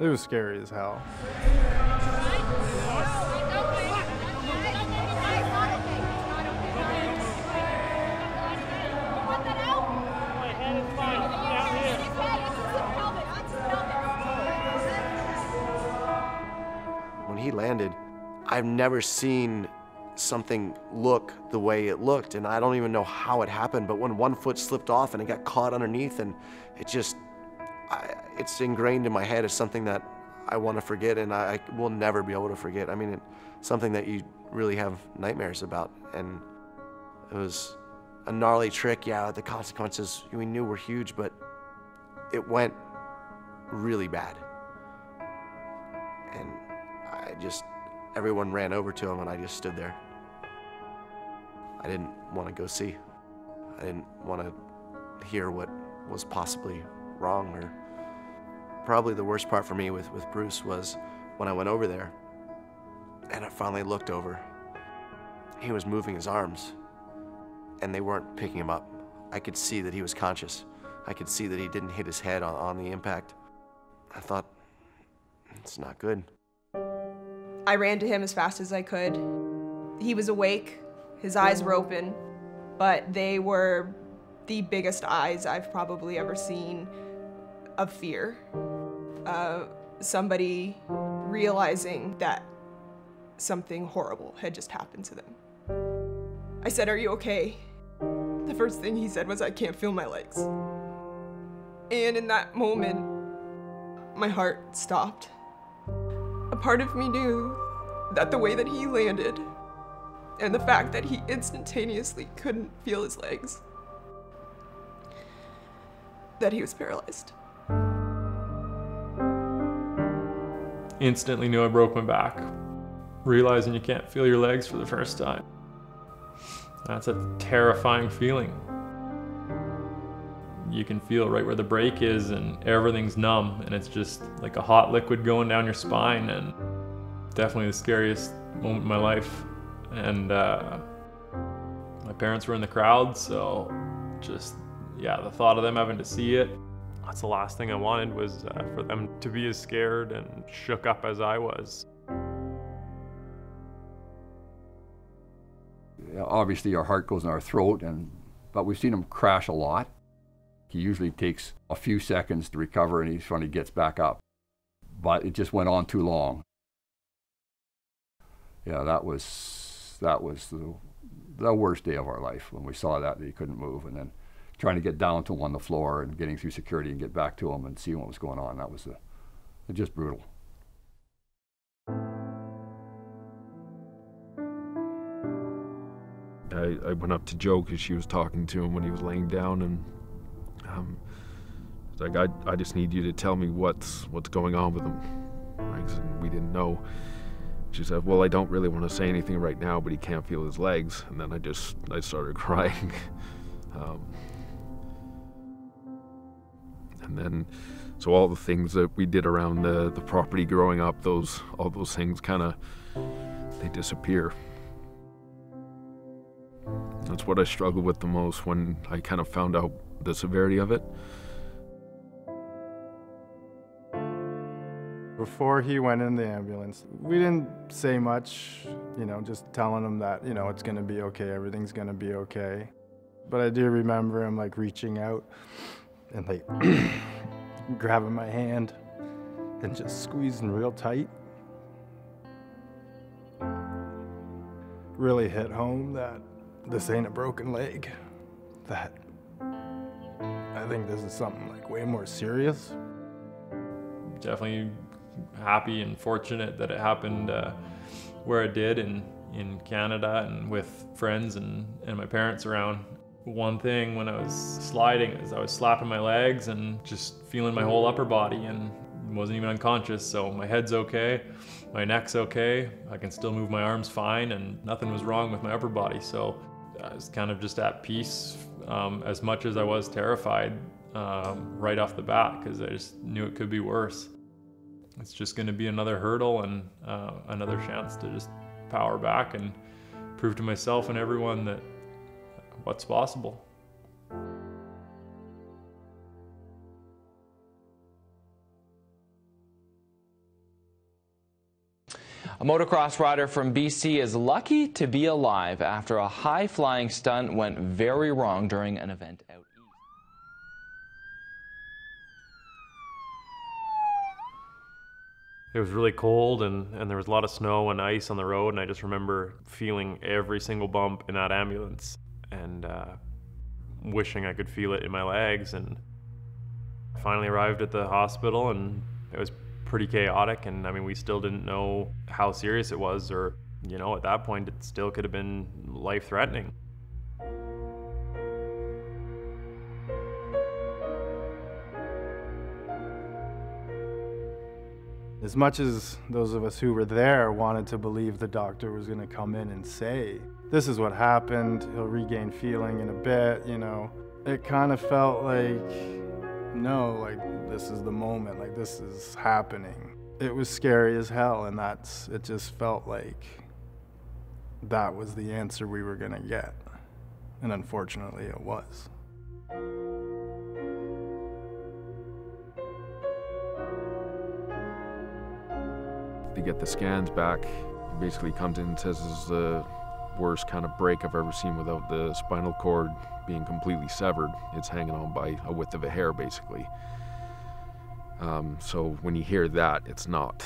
it was scary as hell. When he landed, I've never seen something look the way it looked, and I don't even know how it happened, but when one foot slipped off and it got caught underneath, and it just, it's ingrained in my head as something that I want to forget, and I will never be able to forget. I mean, it's something that you really have nightmares about, and it was a gnarly trick. Yeah, the consequences we knew were huge, but it went really bad. And everyone ran over to him, and I just stood there. I didn't want to go see. I didn't want to hear what was possibly wrong. Or probably the worst part for me with Bruce was when I went over there and I finally looked over. He was moving his arms, and they weren't picking him up. I could see that he was conscious. I could see that he didn't hit his head on the impact. I thought, it's not good. I ran to him as fast as I could. He was awake, his eyes were open, but they were the biggest eyes I've probably ever seen of fear. Somebody realizing that something horrible had just happened to them. I said, "Are you okay?" The first thing he said was, "I can't feel my legs." And in that moment, my heart stopped. A part of me knew that the way that he landed and the fact that he instantaneously couldn't feel his legs, that he was paralyzed. Instantly knew I broke my back, realizing you can't feel your legs for the first time. That's a terrifying feeling. You can feel right where the brake is, and everything's numb, and it's just like a hot liquid going down your spine, and definitely the scariest moment in my life. And my parents were in the crowd, so just, yeah, the thought of them having to see it, that's the last thing I wanted, was for them to be as scared and shook up as I was. Obviously our heart goes in our throat, but we've seen him crash a lot. He usually takes a few seconds to recover, and he finally gets back up. But it just went on too long. Yeah, that was the worst day of our life when we saw that he couldn't move, and then trying to get down to him on the floor and getting through security and get back to him and seeing what was going on. That was just brutal. I went up to Jo because she was talking to him when he was laying down, and it's like, I just need you to tell me what's going on with him. Right? And we didn't know. She said, well, I don't really want to say anything right now, but he can't feel his legs. And then I started crying. And then, so all the things that we did around the property growing up, all those things kind of, they disappear. That's what I struggled with the most when I kind of found out the severity of it. Before he went in the ambulance, we didn't say much, just telling him that, it's gonna be okay, everything's gonna be okay. But I do remember him like reaching out and like grabbing my hand and just squeezing real tight. Really hit home that this ain't a broken leg, that I think this is something like way more serious. Definitely happy and fortunate that it happened where it did in Canada and with friends and my parents around. One thing when I was sliding is I was slapping my legs and just feeling my whole upper body and wasn't even unconscious, so my head's okay, my neck's okay, I can still move my arms fine, and nothing was wrong with my upper body, so I was kind of just at peace as much as I was terrified right off the bat, because I just knew it could be worse. It's just going to be another hurdle and another chance to just power back and prove to myself and everyone that what's possible. A motocross rider from BC is lucky to be alive after a high-flying stunt went very wrong during an event out east. It was really cold and there was a lot of snow and ice on the road, and I just remember feeling every single bump in that ambulance and wishing I could feel it in my legs. And I finally arrived at the hospital and it was pretty chaotic, and I mean, we still didn't know how serious it was, or at that point it still could have been life-threatening. As much as those of us who were there wanted to believe the doctor was going to come in and say, this is what happened, he'll regain feeling in a bit, it kind of felt like, no, like this is the moment, like this is happening. It was scary as hell, and it just felt like that was the answer we were gonna get. And unfortunately it was. To get the scans back, he basically comes in and says this is the worst kind of break I've ever seen without the spinal cord being completely severed. It's hanging on by a width of a hair, basically. So when you hear that, it's not,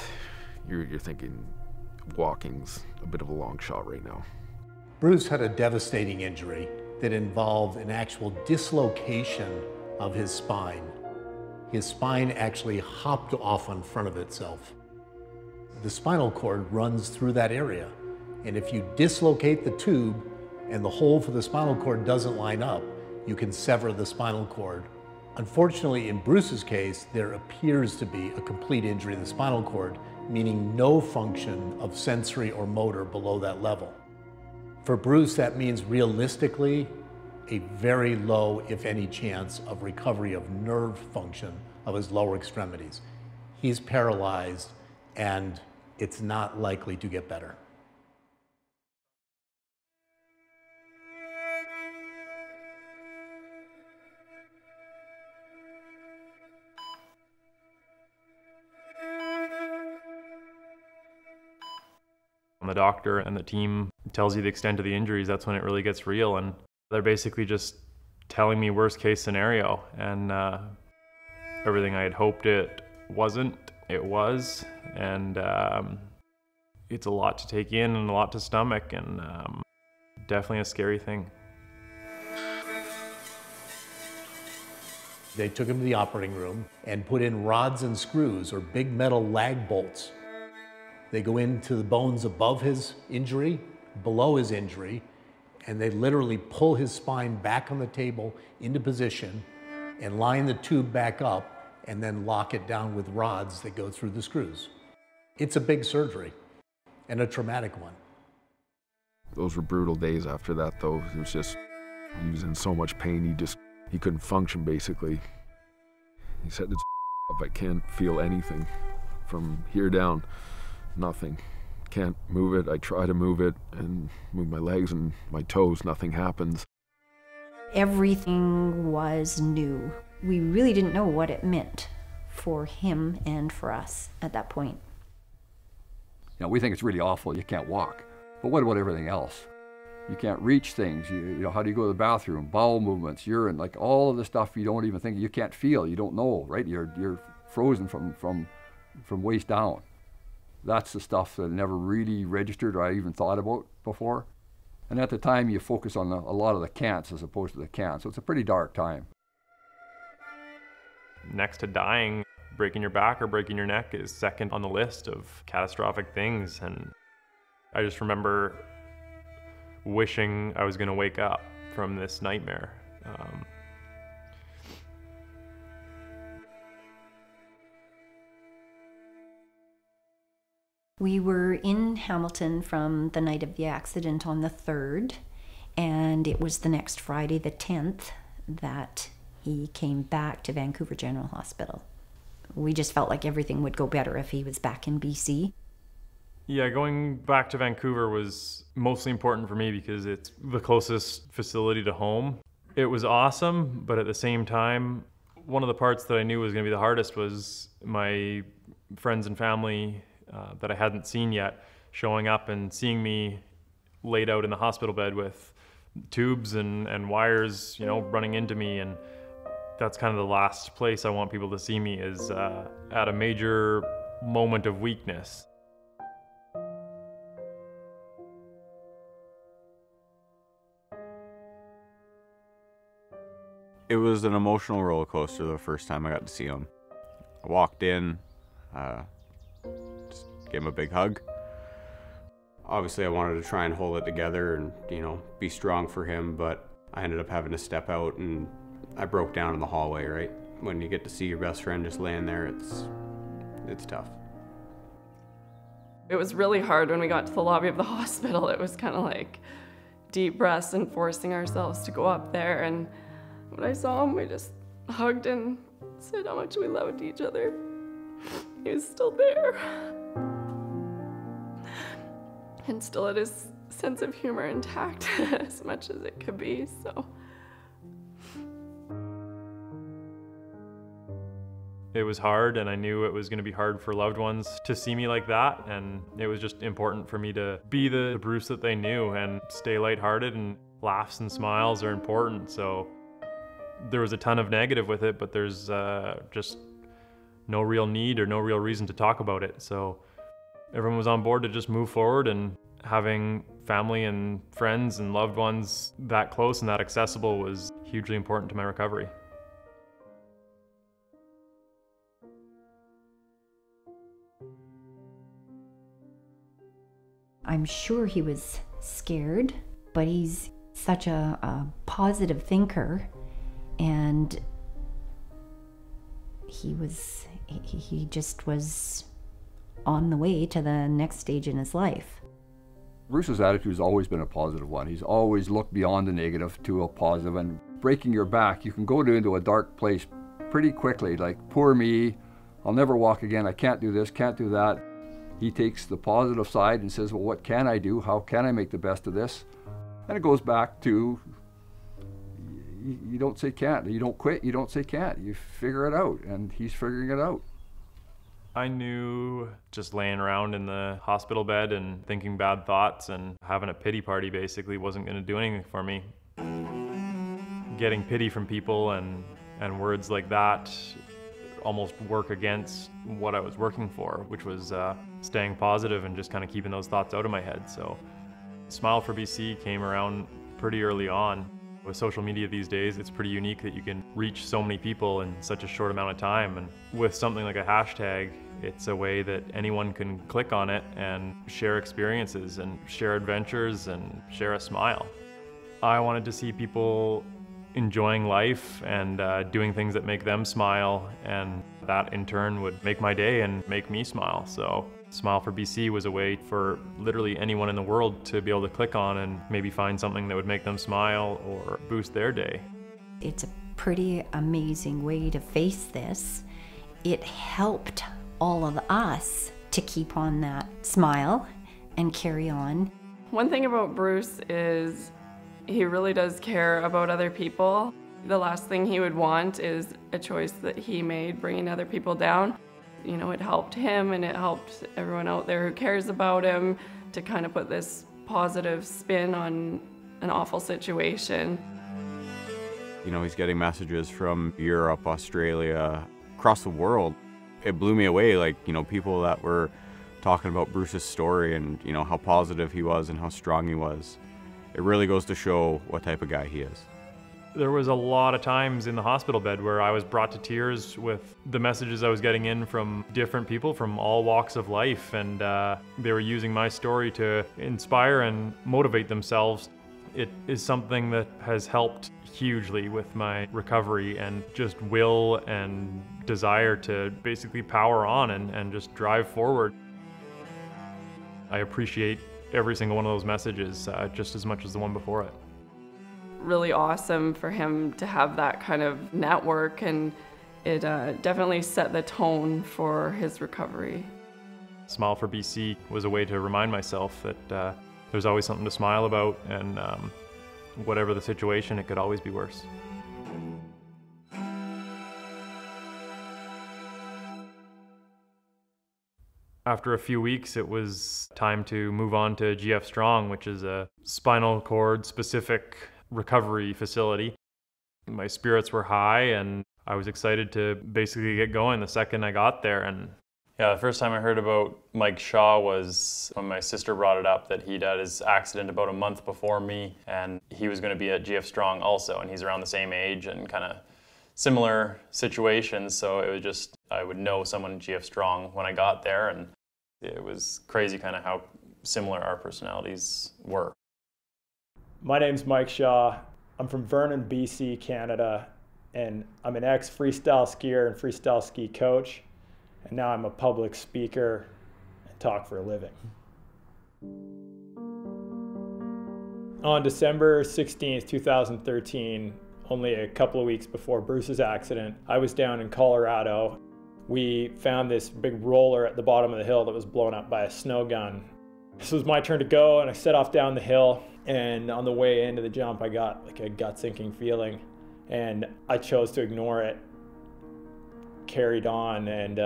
you're thinking walking's a bit of a long shot right now. Bruce had a devastating injury that involved an actual dislocation of his spine. His spine actually hopped off in front of itself. The spinal cord runs through that area, and if you dislocate the tube and the hole for the spinal cord doesn't line up, you can sever the spinal cord. Unfortunately, in Bruce's case, there appears to be a complete injury of the spinal cord, meaning no function of sensory or motor below that level. For Bruce, that means realistically a very low, if any, chance of recovery of nerve function of his lower extremities. He's paralyzed, and it's not likely to get better. The doctor and the team tells you the extent of the injuries, that's when it really gets real, and they're basically just telling me worst case scenario, and everything I had hoped it wasn't, it was, and it's a lot to take in and a lot to stomach, and definitely a scary thing. They took him to the operating room and put in rods and screws, or big metal lag bolts. They go into the bones above his injury, below his injury, and they literally pull his spine back on the table into position and line the tube back up and then lock it down with rods that go through the screws. It's a big surgery and a traumatic one. Those were brutal days after that, though. It was just, he was in so much pain, he couldn't function, basically. He said, "It's up, I can't feel anything from here down, nothing. Can't move it. I try to move it and move my legs and my toes, nothing happens." Everything was new. We really didn't know what it meant for him and for us at that point. You know, we think it's really awful, you can't walk. But what about everything else? You can't reach things. You know, how do you go to the bathroom? Bowel movements, urine, like all of the stuff you don't even think, you can't feel, you don't know, right? You're frozen from waist down. That's the stuff that I never really registered or I even thought about before. And at the time, you focus on a lot of the can'ts as opposed to the can. So it's a pretty dark time. Next to dying, breaking your back or breaking your neck is second on the list of catastrophic things. And I just remember wishing I was going to wake up from this nightmare. We were in Hamilton from the night of the accident on the 3rd, and it was the next Friday, the 10th, that he came back to Vancouver General Hospital. We just felt like everything would go better if he was back in BC. Yeah, going back to Vancouver was mostly important for me because it's the closest facility to home. It was awesome, but at the same time, one of the parts that I knew was going to be the hardest was my friends and family that I hadn't seen yet showing up and seeing me laid out in the hospital bed with tubes and wires, you know, running into me. And that's kind of the last place I want people to see me, is at a major moment of weakness. It was an emotional roller coaster the first time I got to see him. I walked in, just gave him a big hug. Obviously I wanted to try and hold it together and, you know, be strong for him, but I ended up having to step out and I broke down in the hallway, right? When you get to see your best friend just laying there, it's tough. It was really hard when we got to the lobby of the hospital. It was kind of like deep breaths and forcing ourselves to go up there. And when I saw him, we just hugged and said how much we loved each other. He was still there. And still had his sense of humor intact as much as it could be, so. It was hard, and I knew it was going to be hard for loved ones to see me like that, and it was just important for me to be the Bruce that they knew and stay lighthearted, and laughs and smiles are important. So there was a ton of negative with it, but there's just no real need or no real reason to talk about it. So everyone was on board to just move forward, and having family and friends and loved ones that close and that accessible was hugely important to my recovery. I'm sure he was scared, but he's such a positive thinker, and he just was on the way to the next stage in his life. Bruce's attitude has always been a positive one. He's always looked beyond the negative to a positive, and breaking your back, you can go into a dark place pretty quickly, like, poor me, I'll never walk again, I can't do this, can't do that. He takes the positive side and says, well, what can I do? How can I make the best of this? And it goes back to, you don't say can't. You don't quit, you don't say can't. You figure it out, and he's figuring it out. I knew just laying around in the hospital bed and thinking bad thoughts and having a pity party basically wasn't going to do anything for me. Getting pity from people and words like that almost work against what I was working for, which was staying positive and just kind of keeping those thoughts out of my head. So Smile for BC came around pretty early on. With social media these days, it's pretty unique that you can reach so many people in such a short amount of time. And with something like a hashtag, it's a way that anyone can click on it and share experiences and share adventures and share a smile. I wanted to see people enjoying life and doing things that make them smile, and that in turn would make my day and make me smile. So Smile for BC was a way for literally anyone in the world to be able to click on and maybe find something that would make them smile or boost their day. It's a pretty amazing way to face this. It helped all of us to keep on that smile and carry on. One thing about Bruce is he really does care about other people. The last thing he would want is a choice that he made bringing other people down. You know, it helped him and it helped everyone out there who cares about him to kind of put this positive spin on an awful situation. You know, he's getting messages from Europe, Australia, across the world. It blew me away, like, you know, people that were talking about Bruce's story and, you know, how positive he was and how strong he was. It really goes to show what type of guy he is. There was a lot of times in the hospital bed where I was brought to tears with the messages I was getting in from different people from all walks of life, and they were using my story to inspire and motivate themselves. It is something that has helped hugely with my recovery and just will and desire to basically power on and just drive forward. I appreciate every single one of those messages just as much as the one before it. Really awesome for him to have that kind of network, and it definitely set the tone for his recovery. Smile for BC was a way to remind myself that there's always something to smile about, and whatever the situation, it could always be worse. After a few weeks, it was time to move on to GF Strong, which is a spinal cord specific recovery facility. My spirits were high and I was excited to basically get going the second I got there. And yeah, the first time I heard about Mike Shaw was when my sister brought it up that he'd had his accident about a month before me, and he was going to be at GF Strong also, and he's around the same age and kind of similar situations, so it was just, I would know someone in GF Strong when I got there, and it was crazy kind of how similar our personalities were. My name's Mike Shaw. I'm from Vernon, BC, Canada, and I'm an ex-freestyle skier and freestyle ski coach, and now I'm a public speaker and talk for a living. On December 16th, 2013, only a couple of weeks before Bruce's accident, I was down in Colorado. We found this big roller at the bottom of the hill that was blown up by a snow gun. This was my turn to go, and I set off down the hill. And on the way into the jump, I got like a gut-sinking feeling, and I chose to ignore it, carried on, and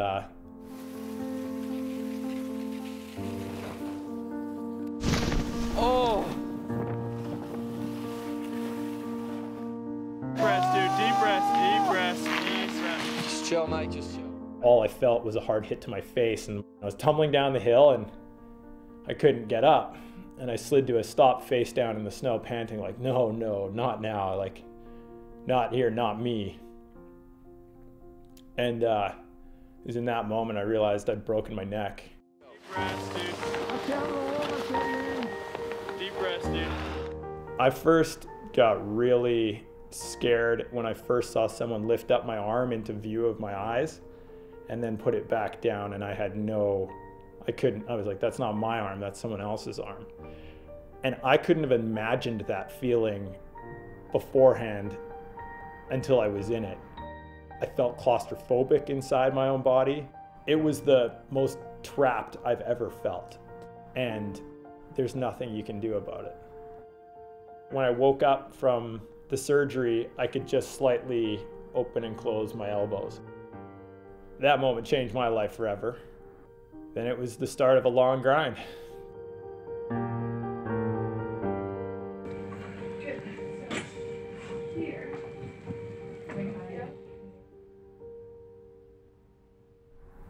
oh! Breath, dude, deep breaths, deep breaths. Just chill, Mike, just chill. All I felt was a hard hit to my face, and I was tumbling down the hill, and I couldn't get up. And I slid to a stop face down in the snow, panting like, no, not now, like, not here, not me. And it was in that moment I realized I'd broken my neck. Deep breaths, dude. Deep breaths, dude. I first got really scared when I first saw someone lift up my arm into view of my eyes and then put it back down, and I was like, that's not my arm, that's someone else's arm. And I couldn't have imagined that feeling beforehand until I was in it. I felt claustrophobic inside my own body. It was the most trapped I've ever felt, and there's nothing you can do about it. When I woke up from the surgery, I could just slightly open and close my elbows. That moment changed my life forever. Then it was the start of a long grind.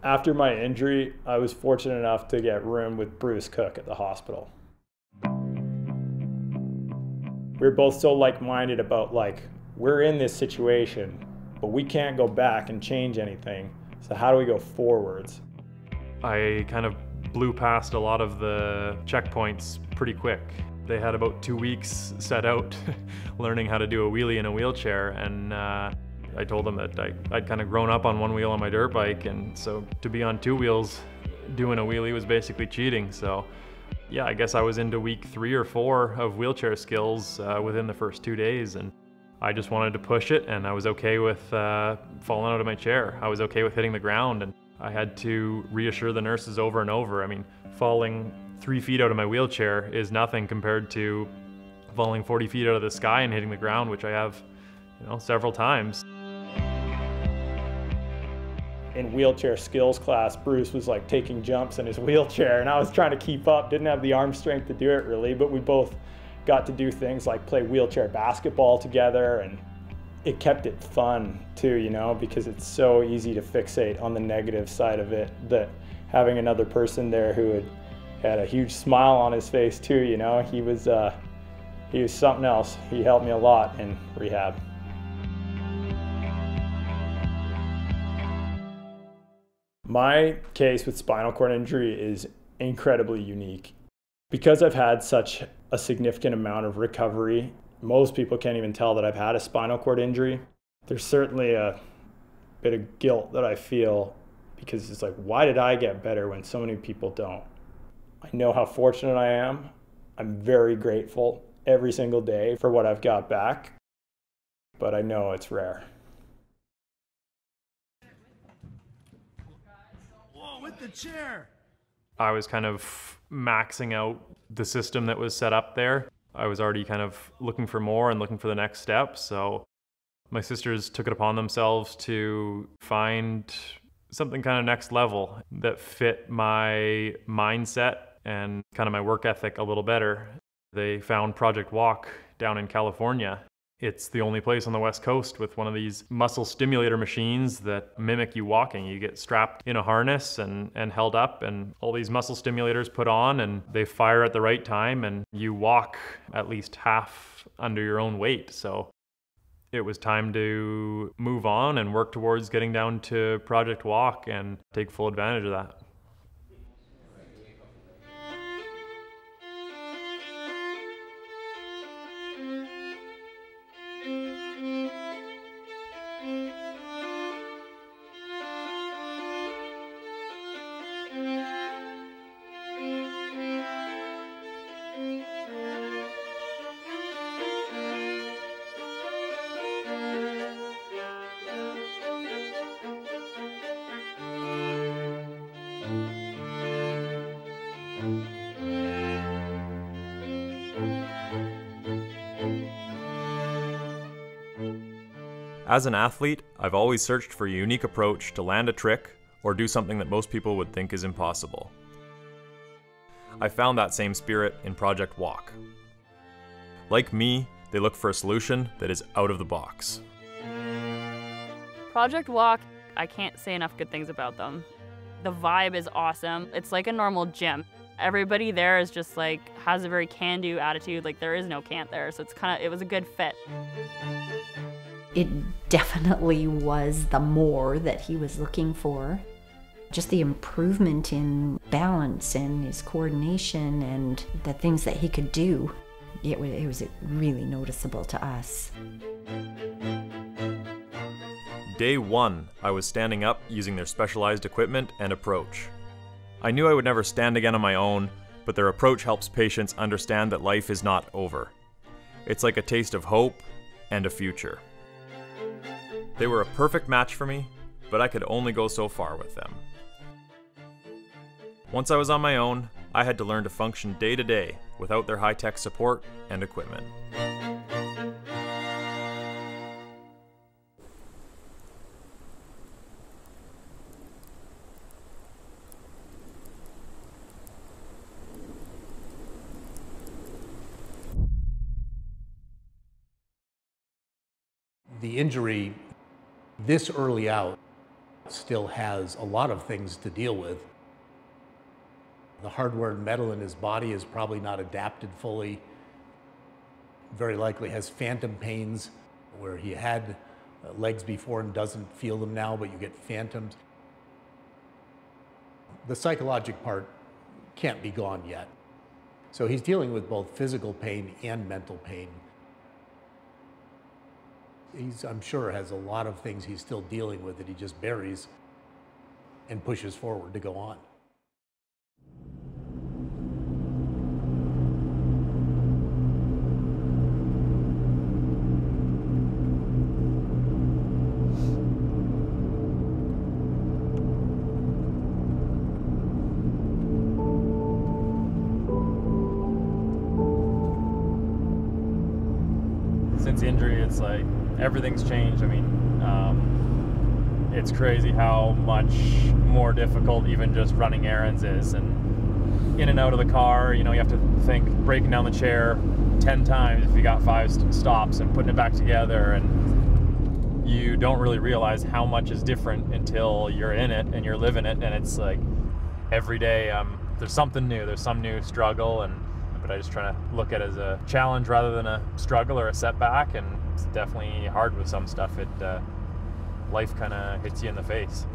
After my injury, I was fortunate enough to get room with Bruce Cook at the hospital. We We were both so like-minded about like, we're in this situation, but we can't go back and change anything. So how do we go forwards? I kind of blew past a lot of the checkpoints pretty quick. They had about 2 weeks set out learning how to do a wheelie in a wheelchair, and I told them that I'd kind of grown up on one wheel on my dirt bike, and so to be on 2 wheels doing a wheelie was basically cheating. So yeah, I guess I was into week 3 or 4 of wheelchair skills within the first 2 days, and I just wanted to push it, and I was okay with falling out of my chair. I was okay with hitting the ground, and I had to reassure the nurses over and over. I mean, falling 3 feet out of my wheelchair is nothing compared to falling 40 feet out of the sky and hitting the ground, which I have, you know, several times. In wheelchair skills class, Bruce was like taking jumps in his wheelchair, and I was trying to keep up, didn't have the arm strength to do it really, but we both got to do things like play wheelchair basketball together, and it kept it fun too, you know, because it's so easy to fixate on the negative side of it, that having another person there who had a huge smile on his face too, you know, he was something else. He helped me a lot in rehab. My case with spinal cord injury is incredibly unique. Because I've had such a significant amount of recovery, most people can't even tell that I've had a spinal cord injury. There's certainly a bit of guilt that I feel, because it's like, why did I get better when so many people don't? I know how fortunate I am. I'm very grateful every single day for what I've got back, but I know it's rare. Whoa, with the chair! I was kind of maxing out the system that was set up there. I was already kind of looking for more and looking for the next step, so my sisters took it upon themselves to find something kind of next level that fit my mindset and kind of my work ethic a little better. They found Project Walk down in California. It's the only place on the West Coast with one of these muscle stimulator machines that mimic you walking. You get strapped in a harness and held up, and all these muscle stimulators put on, and they fire at the right time, and you walk at least half under your own weight. So it was time to move on and work towards getting down to Project Walk and take full advantage of that. As an athlete, I've always searched for a unique approach to land a trick or do something that most people would think is impossible. I found that same spirit in Project Walk. Like me, they look for a solution that is out of the box. Project Walk, I can't say enough good things about them. The vibe is awesome. It's like a normal gym. Everybody there is just like, has a very can-do attitude, like there is no can't there, so it was a good fit. It definitely was the more that he was looking for. Just the improvement in balance and his coordination and the things that he could do. It was really noticeable to us. Day one, I was standing up using their specialized equipment and approach. I knew I would never stand again on my own, but their approach helps patients understand that life is not over. It's like a taste of hope and a future. They were a perfect match for me, but I could only go so far with them. Once I was on my own, I had to learn to function day to day without their high-tech support and equipment. The injury this early out still has a lot of things to deal with. The hardware and metal in his body is probably not adapted fully. very likely has phantom pains where he had legs before and doesn't feel them now, but you get phantoms. The psychological part can't be gone yet. So he's dealing with both physical pain and mental pain. I'm sure, has a lot of things he's still dealing with that he just buries and pushes forward to go on. Since the injury, it's like everything's changed. I mean, it's crazy how much more difficult even just running errands is. And in and out of the car, you know, you have to think breaking down the chair 10 times if you got 5 stops and putting it back together. And you don't really realize how much is different until you're in it and you're living it. And it's like every day there's something new, there's some new struggle. But I just try to look at it as a challenge rather than a struggle or a setback, and it's definitely hard with some stuff. Life kind of hits you in the face.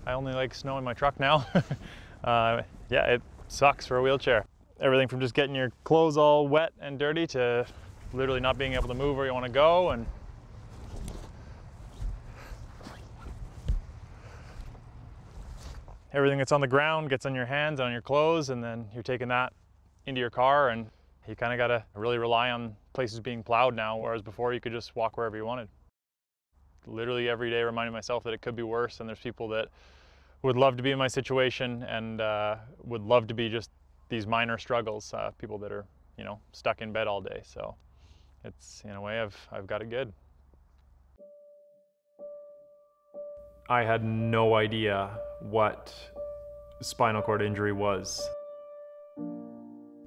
I only like snow in my truck now. Yeah, it sucks for a wheelchair. Everything from just getting your clothes all wet and dirty to literally not being able to move where you want to go, and everything that's on the ground gets on your hands and on your clothes, and then you're taking that into your car, and you kind of got to really rely on places being plowed now, whereas before you could just walk wherever you wanted. Literally every day reminding myself that it could be worse, and there's people that would love to be in my situation and would love to be just these minor struggles, people that are, you know, stuck in bed all day. So it's, in a way, I've got it good. I had no idea what spinal cord injury was.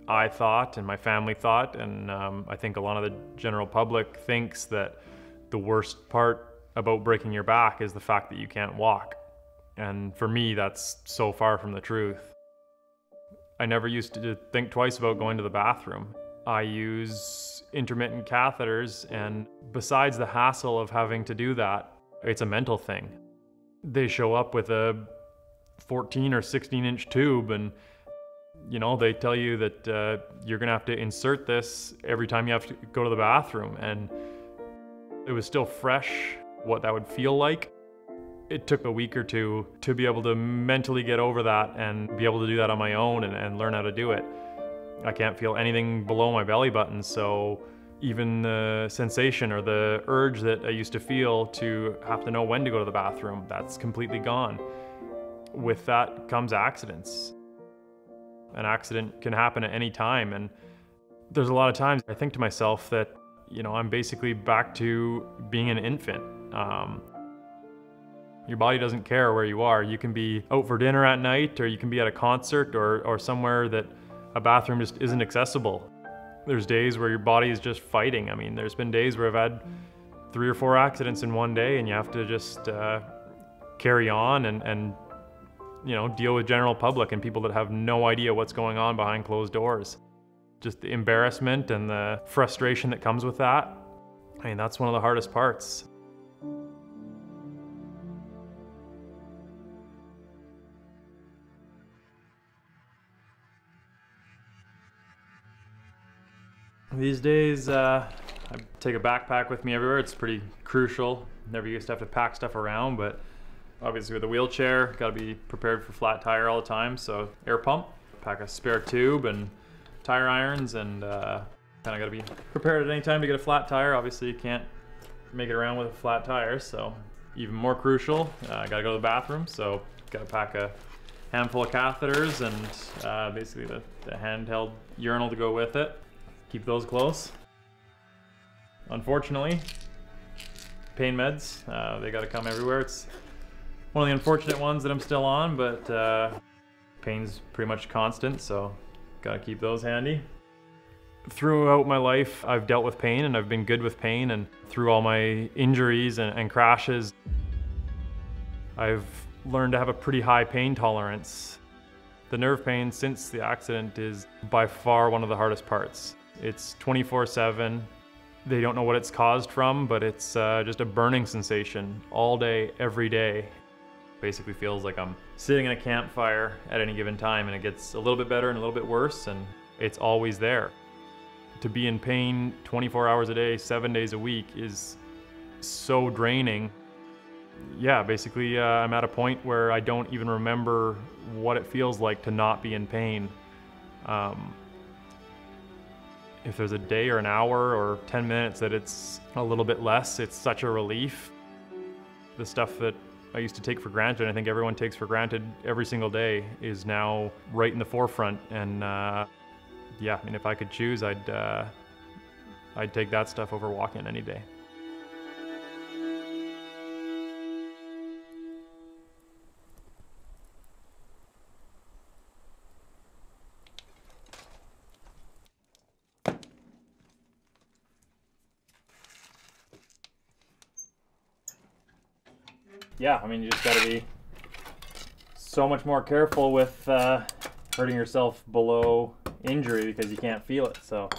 I thought, and my family thought, and I think a lot of the general public thinks that the worst part about breaking your back is the fact that you can't walk. And for me, that's so far from the truth. I never used to think twice about going to the bathroom. I use intermittent catheters, and besides the hassle of having to do that, it's a mental thing. They show up with a 14 or 16-inch tube, and you know, they tell you that you're gonna have to insert this every time you have to go to the bathroom. And it was still fresh what that would feel like. It took a week or two to be able to mentally get over that and be able to do that on my own and learn how to do it. I can't feel anything below my belly button, so even the sensation or the urge that I used to feel to have to know when to go to the bathroom, that's completely gone. With that comes accidents. An accident can happen at any time, and there's a lot of times I think to myself that, you know, I'm basically back to being an infant. Your body doesn't care where you are. You can be out for dinner at night, or you can be at a concert or somewhere that a bathroom just isn't accessible. There's days where your body is just fighting. I mean, there's been days where I've had 3 or 4 accidents in one day, and you have to just carry on and you know, deal with general public and people that have no idea what's going on behind closed doors. Just the embarrassment and the frustration that comes with that. I mean, that's one of the hardest parts. These days, I take a backpack with me everywhere. It's pretty crucial. Never used to have to pack stuff around, but obviously with a wheelchair, got to be prepared for flat tire all the time. So air pump, pack a spare tube and tire irons, and kind of got to be prepared at any time to get a flat tire. Obviously you can't make it around with a flat tire, so even more crucial, got to go to the bathroom. So got to pack a handful of catheters and basically the handheld urinal to go with it. Keep those close. Unfortunately, pain meds, they got to come everywhere. It's one of the unfortunate ones that I'm still on, but pain's pretty much constant, so Gotta keep those handy. Throughout my life, I've dealt with pain and I've been good with pain, and through all my injuries and crashes, I've learned to have a pretty high pain tolerance. The nerve pain since the accident is by far one of the hardest parts. It's 24/7. They don't know what it's caused from, but it's just a burning sensation all day, every day. Basically feels like I'm sitting in a campfire at any given time, and it gets a little bit better and a little bit worse, and it's always there. To be in pain 24 hours a day, 7 days a week is so draining. Yeah, basically I'm at a point where I don't even remember what it feels like to not be in pain. If there's a day or an hour or 10 minutes that it's a little bit less, it's such a relief. The stuff that I used to take for granted, I think everyone takes for granted every single day, is now right in the forefront. And yeah, I mean, if I could choose, I'd take that stuff over walking any day. Yeah, I mean, you just gotta be so much more careful with hurting yourself below injury because you can't feel it. So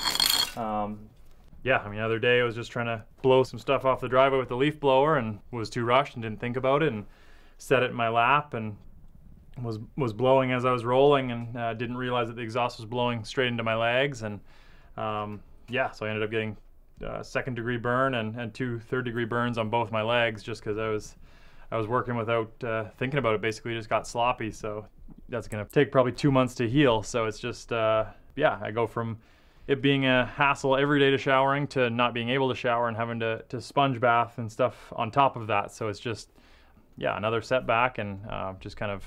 yeah, I mean, the other day I was just trying to blow some stuff off the driveway with the leaf blower and was too rushed and didn't think about it, and set it in my lap and was blowing as I was rolling, and didn't realize that the exhaust was blowing straight into my legs. And yeah, so I ended up getting second-degree burn and 2 third-degree burns on both my legs, just because I was working without thinking about it. Basically just got sloppy, so that's gonna take probably 2 months to heal. So it's just yeah, I go from it being a hassle every day to showering to not being able to shower and having to sponge bath and stuff on top of that. So it's just, yeah, another setback, and just kind of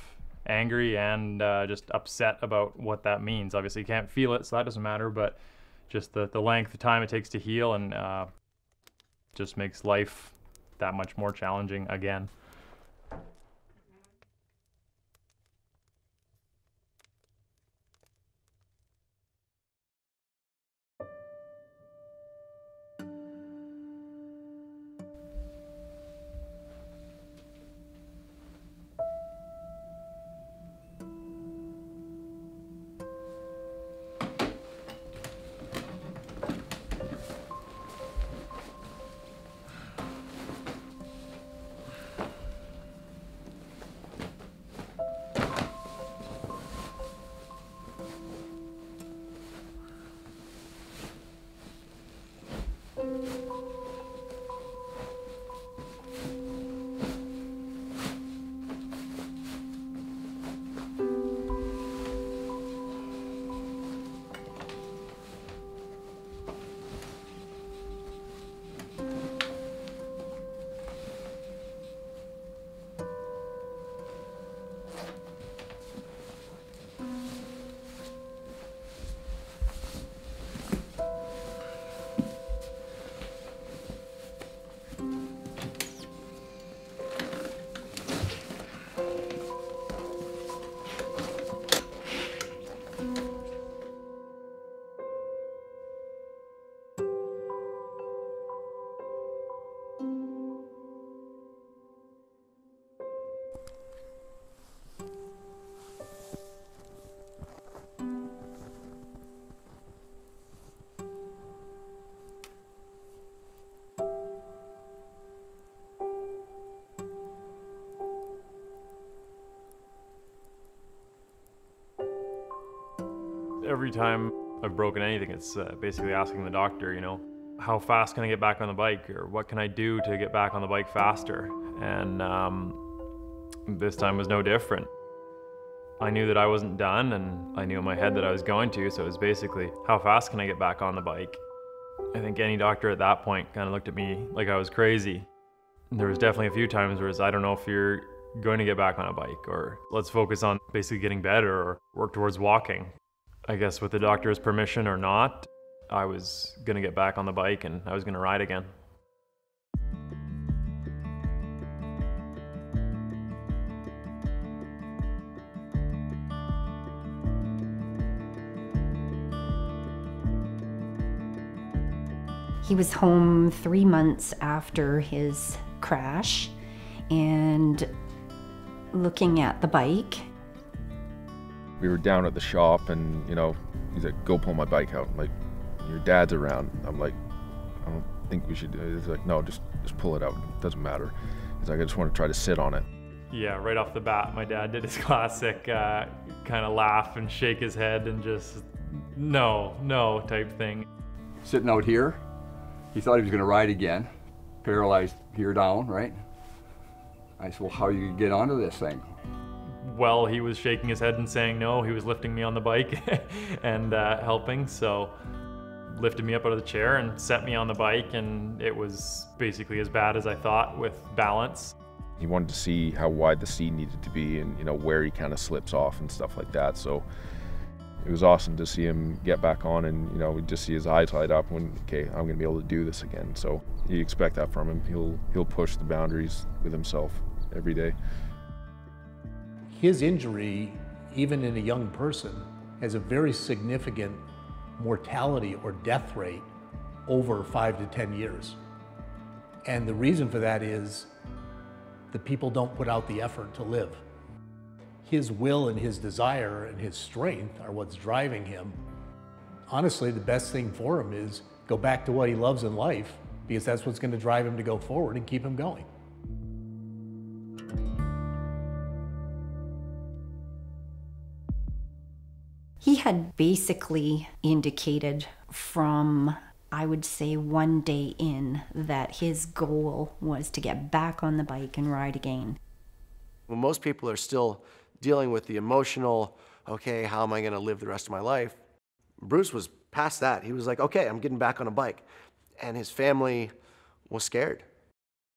angry and just upset about what that means. Obviously you can't feel it, so that doesn't matter, but just the length of time it takes to heal, and just makes life that much more challenging again. Every time I've broken anything, it's basically asking the doctor, you know, how fast can I get back on the bike, or what can I do to get back on the bike faster? And this time was no different. I knew that I wasn't done, and I knew in my head that I was going to, so it was basically, how fast can I get back on the bike? I think any doctor at that point kind of looked at me like I was crazy. There was definitely a few times where it was, I don't know if you're going to get back on a bike, or let's focus on basically getting better or work towards walking. I guess with the doctor's permission or not, I was gonna get back on the bike and I was gonna ride again. He was home 3 months after his crash and looking at the bike. We were down at the shop and, you know, he's like, go pull my bike out. I'm like, your dad's around. I'm like, I don't think we should do it. He's like, no, just pull it out. It doesn't matter. He's like, I just want to try to sit on it. Yeah, right off the bat, my dad did his classic kind of laugh and shake his head and just no type thing. Sitting out here, he thought he was going to ride again, paralyzed here down, right? I said, well, how are you going to get onto this thing? Well, he was shaking his head and saying no. He was lifting me on the bike and helping, so lifted me up out of the chair and set me on the bike, and it was basically as bad as I thought with balance. He wanted to see how wide the seat needed to be and, you know, where he kind of slips off and stuff like that. So it was awesome to see him get back on, and, you know, we just see his eyes light up when, okay, I'm going to be able to do this again. So you expect that from him. He'll push the boundaries with himself every day. His injury, even in a young person, has a very significant mortality or death rate over 5 to 10 years. And the reason for that is that people don't put out the effort to live. His will and his desire and his strength are what's driving him. Honestly, the best thing for him is go back to what he loves in life, because that's what's going to drive him to go forward and keep him going. He had basically indicated from, I would say, one day in, that his goal was to get back on the bike and ride again. When most people are still dealing with the emotional, okay, how am I going to live the rest of my life? Bruce was past that. He was like, okay, I'm getting back on a bike. And his family was scared.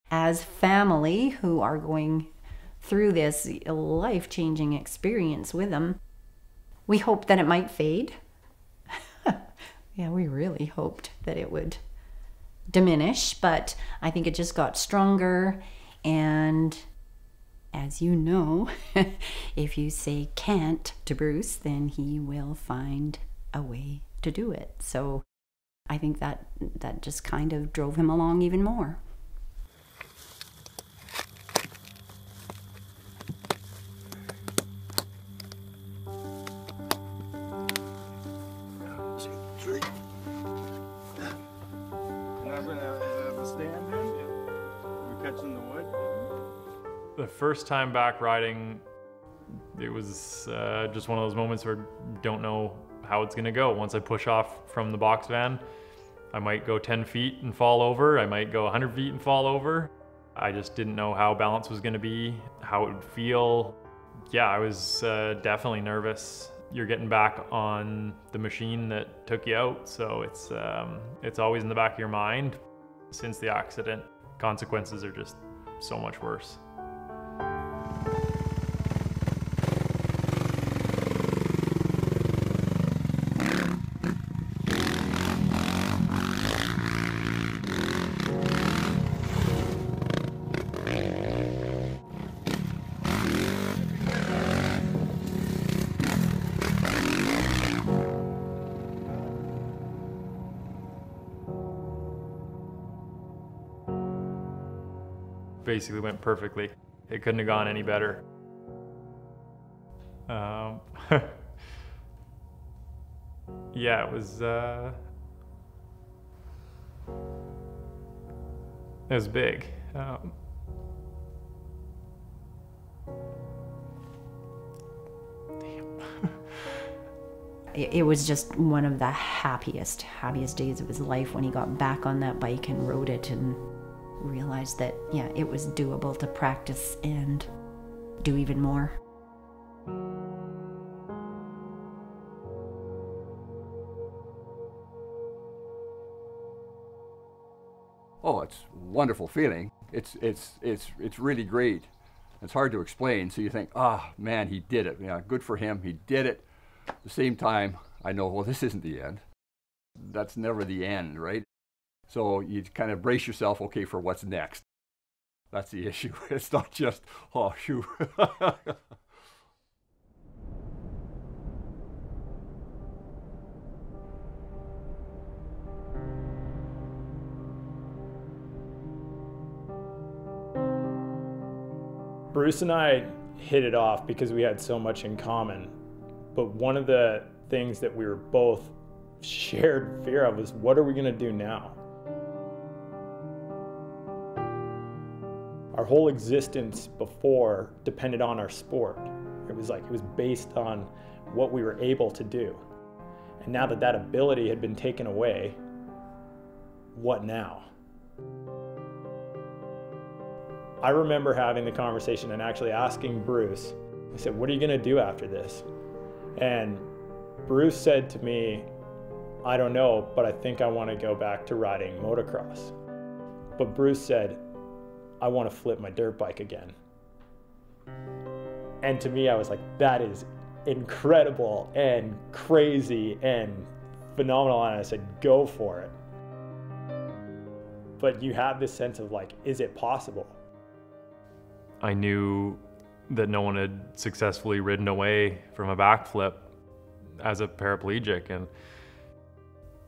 As family who are going through this life-changing experience with him, we hoped that it might fade. Yeah, we really hoped that it would diminish, but I think it just got stronger. And as you know, if you say can't to Bruce, then he will find a way to do it. So I think that just kind of drove him along even more. The first time back riding, it was just one of those moments where you don't know how it's gonna go. Once I push off from the box van, I might go 10 feet and fall over. I might go 100 feet and fall over. I just didn't know how balance was gonna be, how it would feel. Yeah, I was definitely nervous. You're getting back on the machine that took you out, so it's always in the back of your mind. Since the accident, consequences are just so much worse. Basically went perfectly. It couldn't have gone any better. Yeah, it was big. It was just one of the happiest days of his life when he got back on that bike and rode it and realized that, yeah, it was doable to practice and do even more. Oh, it's a wonderful feeling. It's really great. It's hard to explain. So you think, ah, man, he did it. Yeah, good for him. He did it. At the same time, I know, well, this isn't the end. That's never the end, right? So you kind of brace yourself, okay, for what's next. That's the issue. It's not just, oh, shoot. Bruce and I hit it off because we had so much in common. But one of the things that we were both shared fear of was, what are we gonna do now? Our whole existence before depended on our sport. It was based on what we were able to do. And now that that ability had been taken away, what now? I remember having the conversation and actually asking Bruce, I said, what are you gonna do after this? And Bruce said to me, I don't know, but I think I wanna go back to riding motocross. But Bruce said, I wanna flip my dirt bike again. And to me, I was like, that is incredible and crazy and phenomenal. And I said, go for it. But you have this sense of like, is it possible? I knew that no one had successfully ridden away from a backflip as a paraplegic, and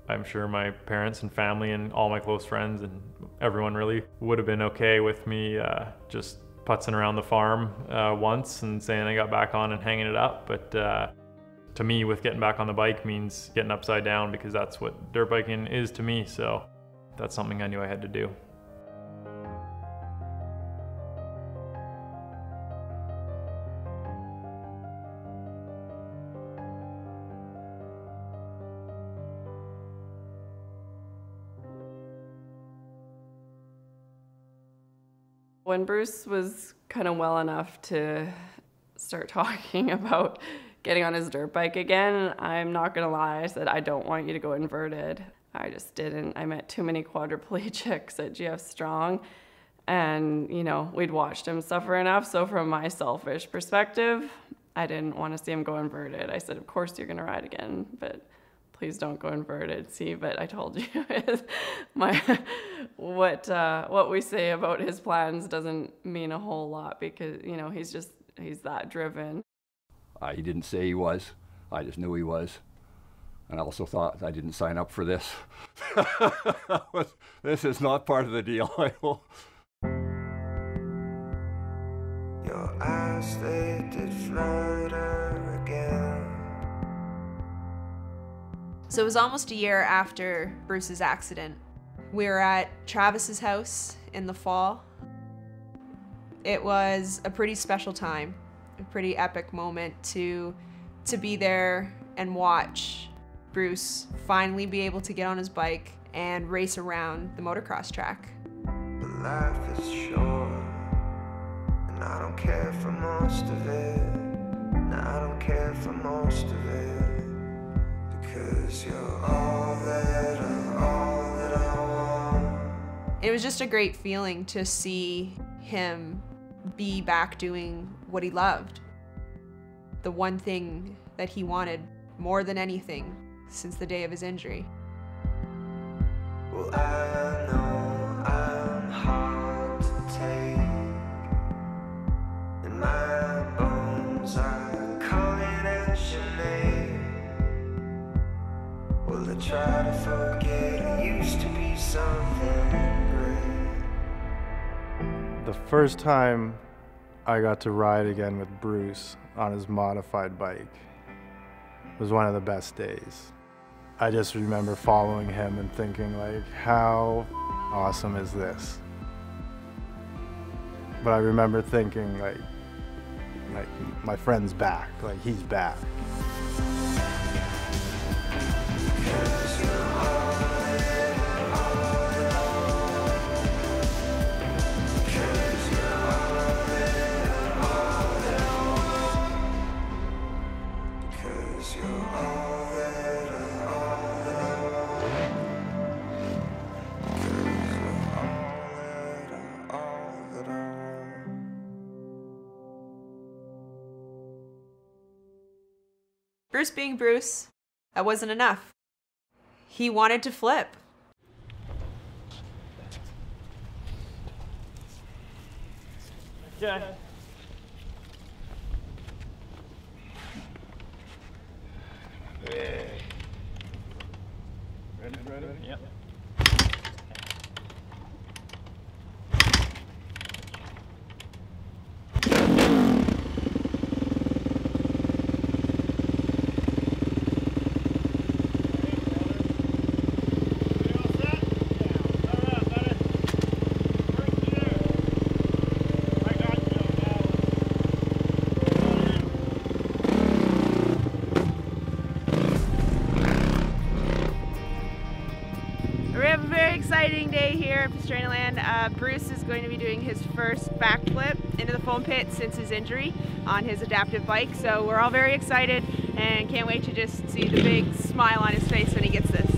I'm sure my parents and family and all my close friends and everyone really would have been okay with me just putzing around the farm once and saying I got back on and hanging it up. But to me, with getting back on the bike means getting upside down, because that's what dirt biking is to me. So that's something I knew I had to do. When Bruce was kind of well enough to start talking about getting on his dirt bike again, I'm not gonna lie, I said, I don't want you to go inverted. I just didn't. I met too many quadriplegics at GF Strong, and you know, we'd watched him suffer enough, so from my selfish perspective, I didn't want to see him go inverted. I said, of course you're gonna ride again, but please don't go inverted. See, but I told you, what we say about his plans doesn't mean a whole lot, because, you know, he's that driven. He didn't say he was. I just knew he was. And I also thought I didn't sign up for this. This is not part of the deal. Your eyes, they did flutter again. So it was almost a year after Bruce's accident. We were at Travis's house in the fall. It was a pretty special time, a pretty epic moment to be there and watch Bruce finally be able to get on his bike and race around the motocross track. But life is short, and I don't care for most of it. And I don't care for most of it. Because you're all that I want. It was just a great feeling to see him be back doing what he loved. The one thing that he wanted more than anything since the day of his injury. Well, I know I'm hard to take, and my bones are calling out your name. Well, I try to forget it used to be something great. The first time I got to ride again with Bruce on his modified bike was one of the best days. I just remember following him and thinking, like, how awesome is this? But I remember thinking, like my friend's back, like he's back. Bruce being Bruce, that wasn't enough. He wanted to flip. Okay. Ready? Yep. exciting day here at Pastranaland. Bruce is going to be doing his first backflip into the foam pit since his injury on his adaptive bike. So we're all very excited and can't wait to just see the big smile on his face when he gets this.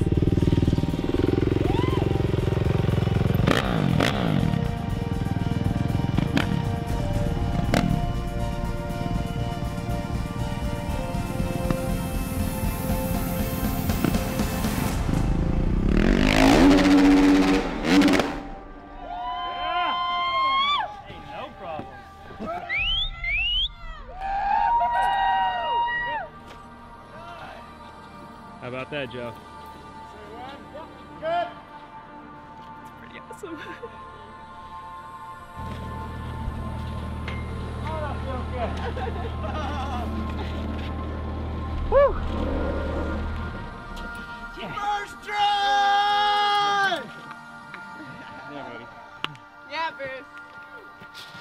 How about that, Joe? Good. It's pretty awesome. Oh, that feels good. Woo! First try! Yeah, buddy. Yeah, Bruce.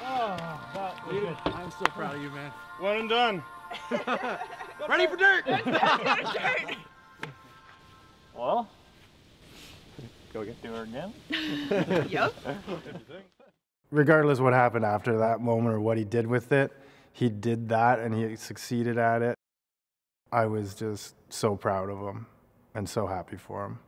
Oh, that was good. I'm so proud of you, man. One and done. Ready for dirt! Well, go again. Do it again. Yep. Regardless what happened after that moment or what he did with it, he did that and he succeeded at it. I was just so proud of him and so happy for him.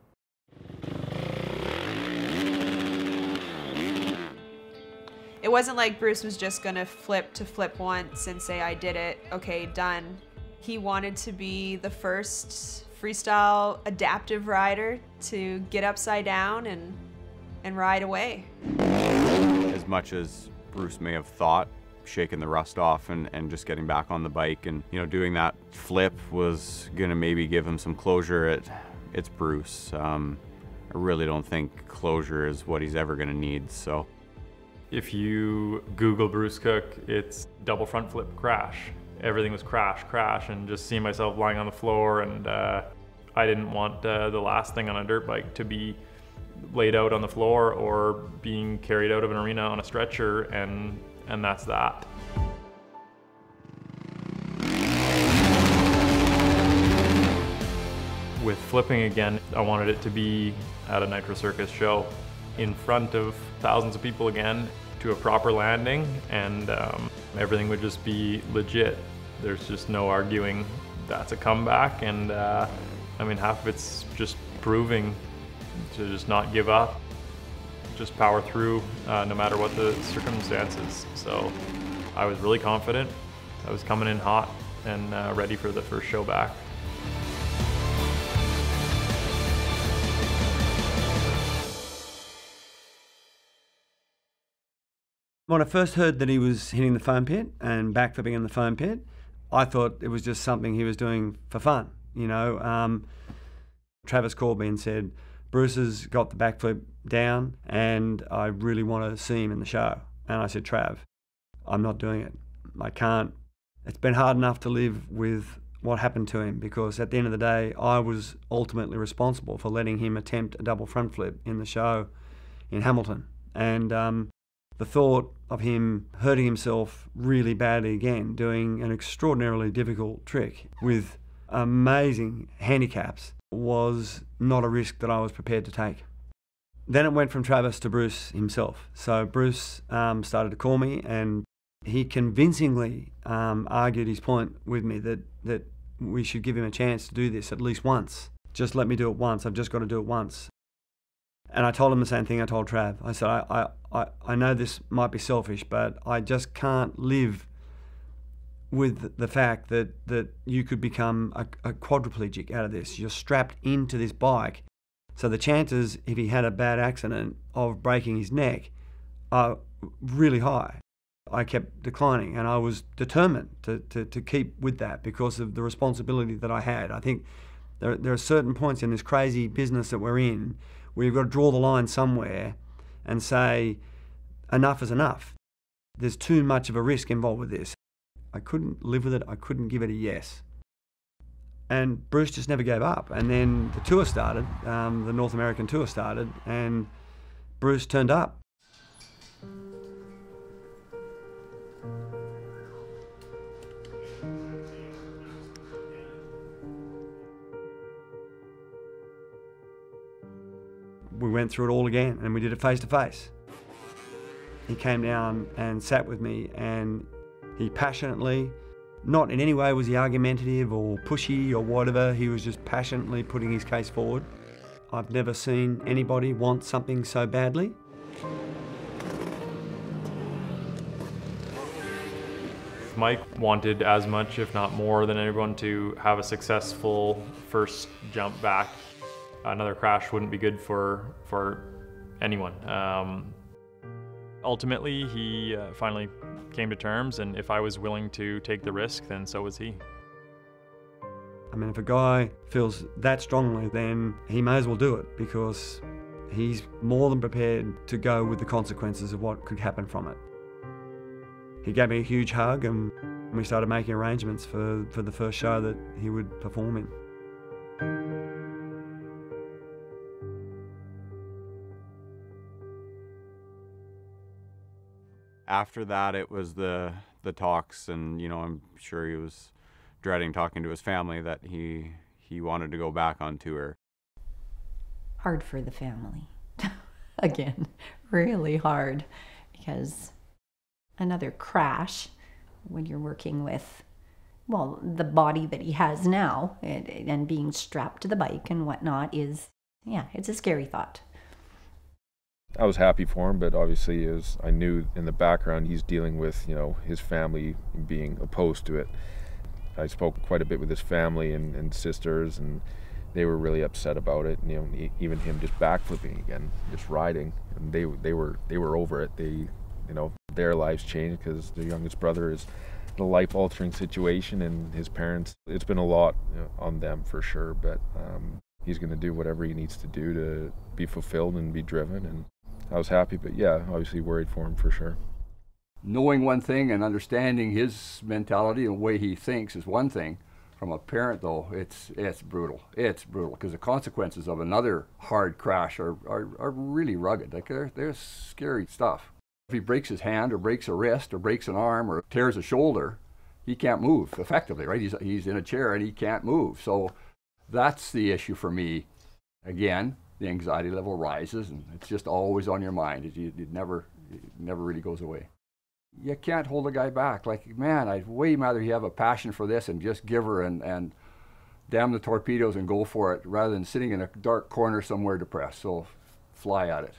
It wasn't like Bruce was just gonna flip to flip once and say, I did it, okay, done. He wanted to be the first freestyle adaptive rider to get upside down and ride away. As much as Bruce may have thought, shaking the rust off and just getting back on the bike and, you know, doing that flip was gonna maybe give him some closure, it's Bruce. I really don't think closure is what he's ever gonna need, so. If you Google Bruce Cook, it's double front flip crash. Everything was crash, crash, and just seeing myself lying on the floor, and I didn't want the last thing on a dirt bike to be laid out on the floor or being carried out of an arena on a stretcher, and that's that. With flipping again, I wanted it to be at a Nitro Circus show in front of thousands of people again, to a proper landing, and everything would just be legit. There's just no arguing that's a comeback, and I mean, half of it's just proving to just not give up, just power through no matter what the circumstances. So I was really confident. I was coming in hot and ready for the first show back. When I first heard that he was hitting the foam pit and backflipping in the foam pit, I thought it was just something he was doing for fun. You know, Travis called me and said, Bruce has got the backflip down and I really want to see him in the show. And I said, Trav, I'm not doing it. I can't. It's been hard enough to live with what happened to him, because at the end of the day, I was ultimately responsible for letting him attempt a double front flip in the show in Hamilton. And the thought of him hurting himself really badly again, doing an extraordinarily difficult trick with amazing handicaps, was not a risk that I was prepared to take. Then it went from Travis to Bruce himself. So Bruce started to call me, and he convincingly argued his point with me that we should give him a chance to do this at least once. Just let me do it once. I've just got to do it once. And I told him the same thing I told Trav. I said, I know this might be selfish, but I just can't live with the fact that you could become a quadriplegic out of this. You're strapped into this bike. So the chances, if he had a bad accident, of breaking his neck are really high. I kept declining, and I was determined to keep with that because of the responsibility that I had. I think there are certain points in this crazy business that we're in where you've got to draw the line somewhere and say, enough is enough. There's too much of a risk involved with this. I couldn't live with it. I couldn't give it a yes. And Bruce just never gave up. And then the tour started, the North American tour started, and Bruce turned up. We went through it all again, and we did it face to face. He came down and sat with me, and he passionately, not in any way was he argumentative or pushy or whatever, he was just passionately putting his case forward. I've never seen anybody want something so badly. Mike wanted as much, if not more, than anyone to have a successful first jump back. Another crash wouldn't be good for anyone. Ultimately, he finally came to terms, and if I was willing to take the risk, then so was he. I mean, if a guy feels that strongly, then he may as well do it, because he's more than prepared to go with the consequences of what could happen from it. He gave me a huge hug, and we started making arrangements for the first show that he would perform in. After that, it was the talks, and you know, I'm sure he was dreading talking to his family that he wanted to go back on tour. Hard for the family. Again, really hard, because another crash when you're working with, well, the body that he has now and being strapped to the bike and whatnot is, yeah, it's a scary thought. I was happy for him, but obviously, as I knew in the background, he's dealing with, you know, his family being opposed to it. I spoke quite a bit with his family and sisters, and they were really upset about it. And, you know, even him just backflipping again, just riding, and they were over it. They, you know, their lives changed because their youngest brother is in a life-altering situation, and his parents. It's been a lot, you know, on them for sure, but he's going to do whatever he needs to do to be fulfilled and be driven. And I was happy, but yeah, obviously worried for him for sure. Knowing one thing and understanding his mentality and the way he thinks is one thing. From a parent, though, it's brutal. It's brutal because the consequences of another hard crash are really rugged. Like they're scary stuff. If he breaks his hand or breaks a wrist or breaks an arm or tears a shoulder, he can't move effectively, right? He's in a chair and he can't move. So that's the issue for me. Again, the anxiety level rises, and it's just always on your mind. It never really goes away. You can't hold a guy back. Like, man, I'd way rather he have a passion for this and just give her and damn the torpedoes and go for it, rather than sitting in a dark corner somewhere depressed. So fly at it.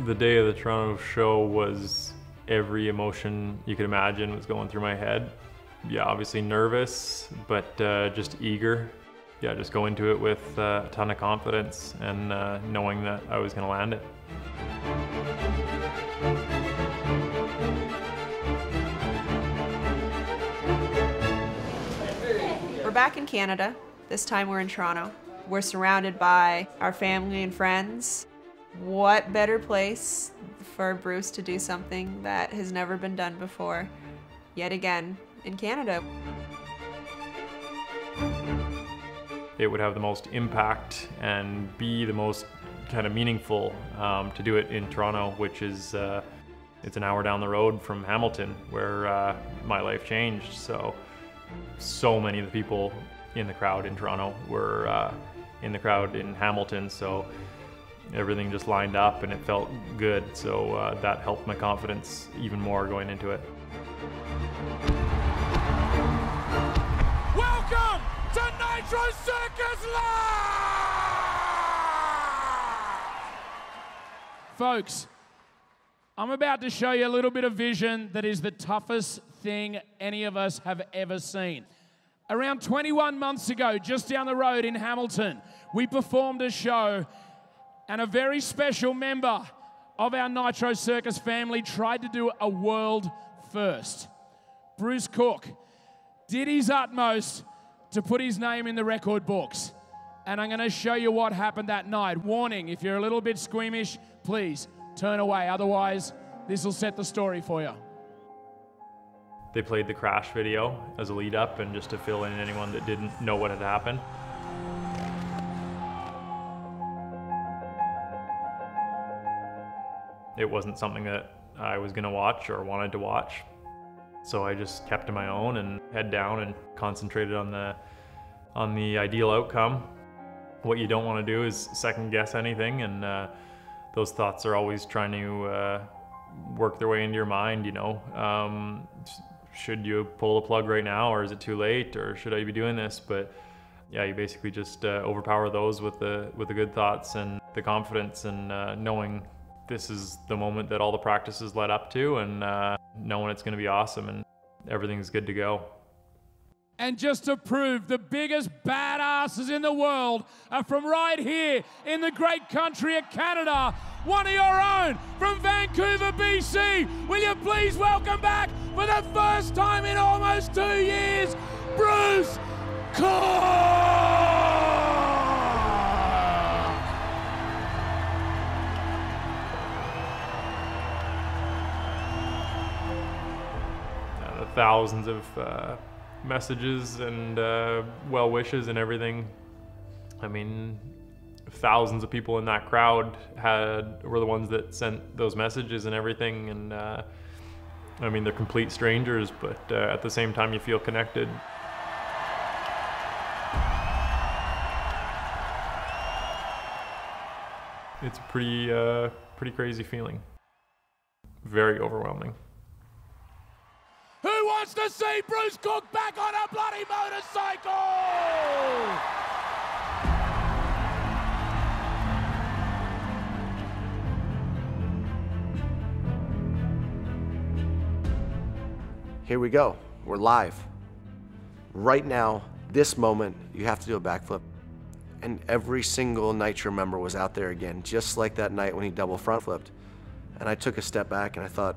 The day of the Toronto show was every emotion you could imagine was going through my head. Yeah, obviously nervous, but just eager. Yeah, just go into it with a ton of confidence and knowing that I was going to land it. We're back in Canada. This time we're in Toronto. We're surrounded by our family and friends. What better place for Bruce to do something that has never been done before, yet again, in Canada. It would have the most impact and be the most kind of meaningful to do it in Toronto, which is it's an hour down the road from Hamilton, where my life changed. So many of the people in the crowd in Toronto were in the crowd in Hamilton, so everything just lined up and it felt good. So that helped my confidence even more going into it. Welcome to Nitro Circus Live! Folks, I'm about to show you a little bit of vision that is the toughest thing any of us have ever seen. Around 21 months ago, just down the road in Hamilton, we performed a show, and a very special member of our Nitro Circus family tried to do a world first. Bruce Cook did his utmost to put his name in the record books. And I'm going to show you what happened that night. Warning, if you're a little bit squeamish, please turn away. Otherwise, this will set the story for you. They played the crash video as a lead up and just to fill in anyone that didn't know what had happened. It wasn't something that I was going to watch or wanted to watch. So I just kept to my own and head down and concentrated on the ideal outcome. What you don't want to do is second guess anything, and those thoughts are always trying to work their way into your mind, you know. Should you pull the plug right now, or is it too late, or should I be doing this? But yeah, you basically just overpower those with the good thoughts and the confidence, and knowing this is the moment that all the practices led up to, and knowing it's going to be awesome and everything's good to go. And just to prove the biggest badasses in the world are from right here in the great country of Canada, one of your own from Vancouver, BC. Will you please welcome back for the first time in almost 2 years, Bruce Cook! Thousands of messages and well wishes and everything. I mean, thousands of people in that crowd were the ones that sent those messages and everything, and I mean, they're complete strangers, but at the same time you feel connected. It's a pretty crazy feeling. Very overwhelming. Who wants to see Bruce Cook back on a bloody motorcycle? Here we go. We're live. Right now, this moment, you have to do a backflip. And every single Nitro member was out there again, just like that night when he double front flipped. And I took a step back and I thought,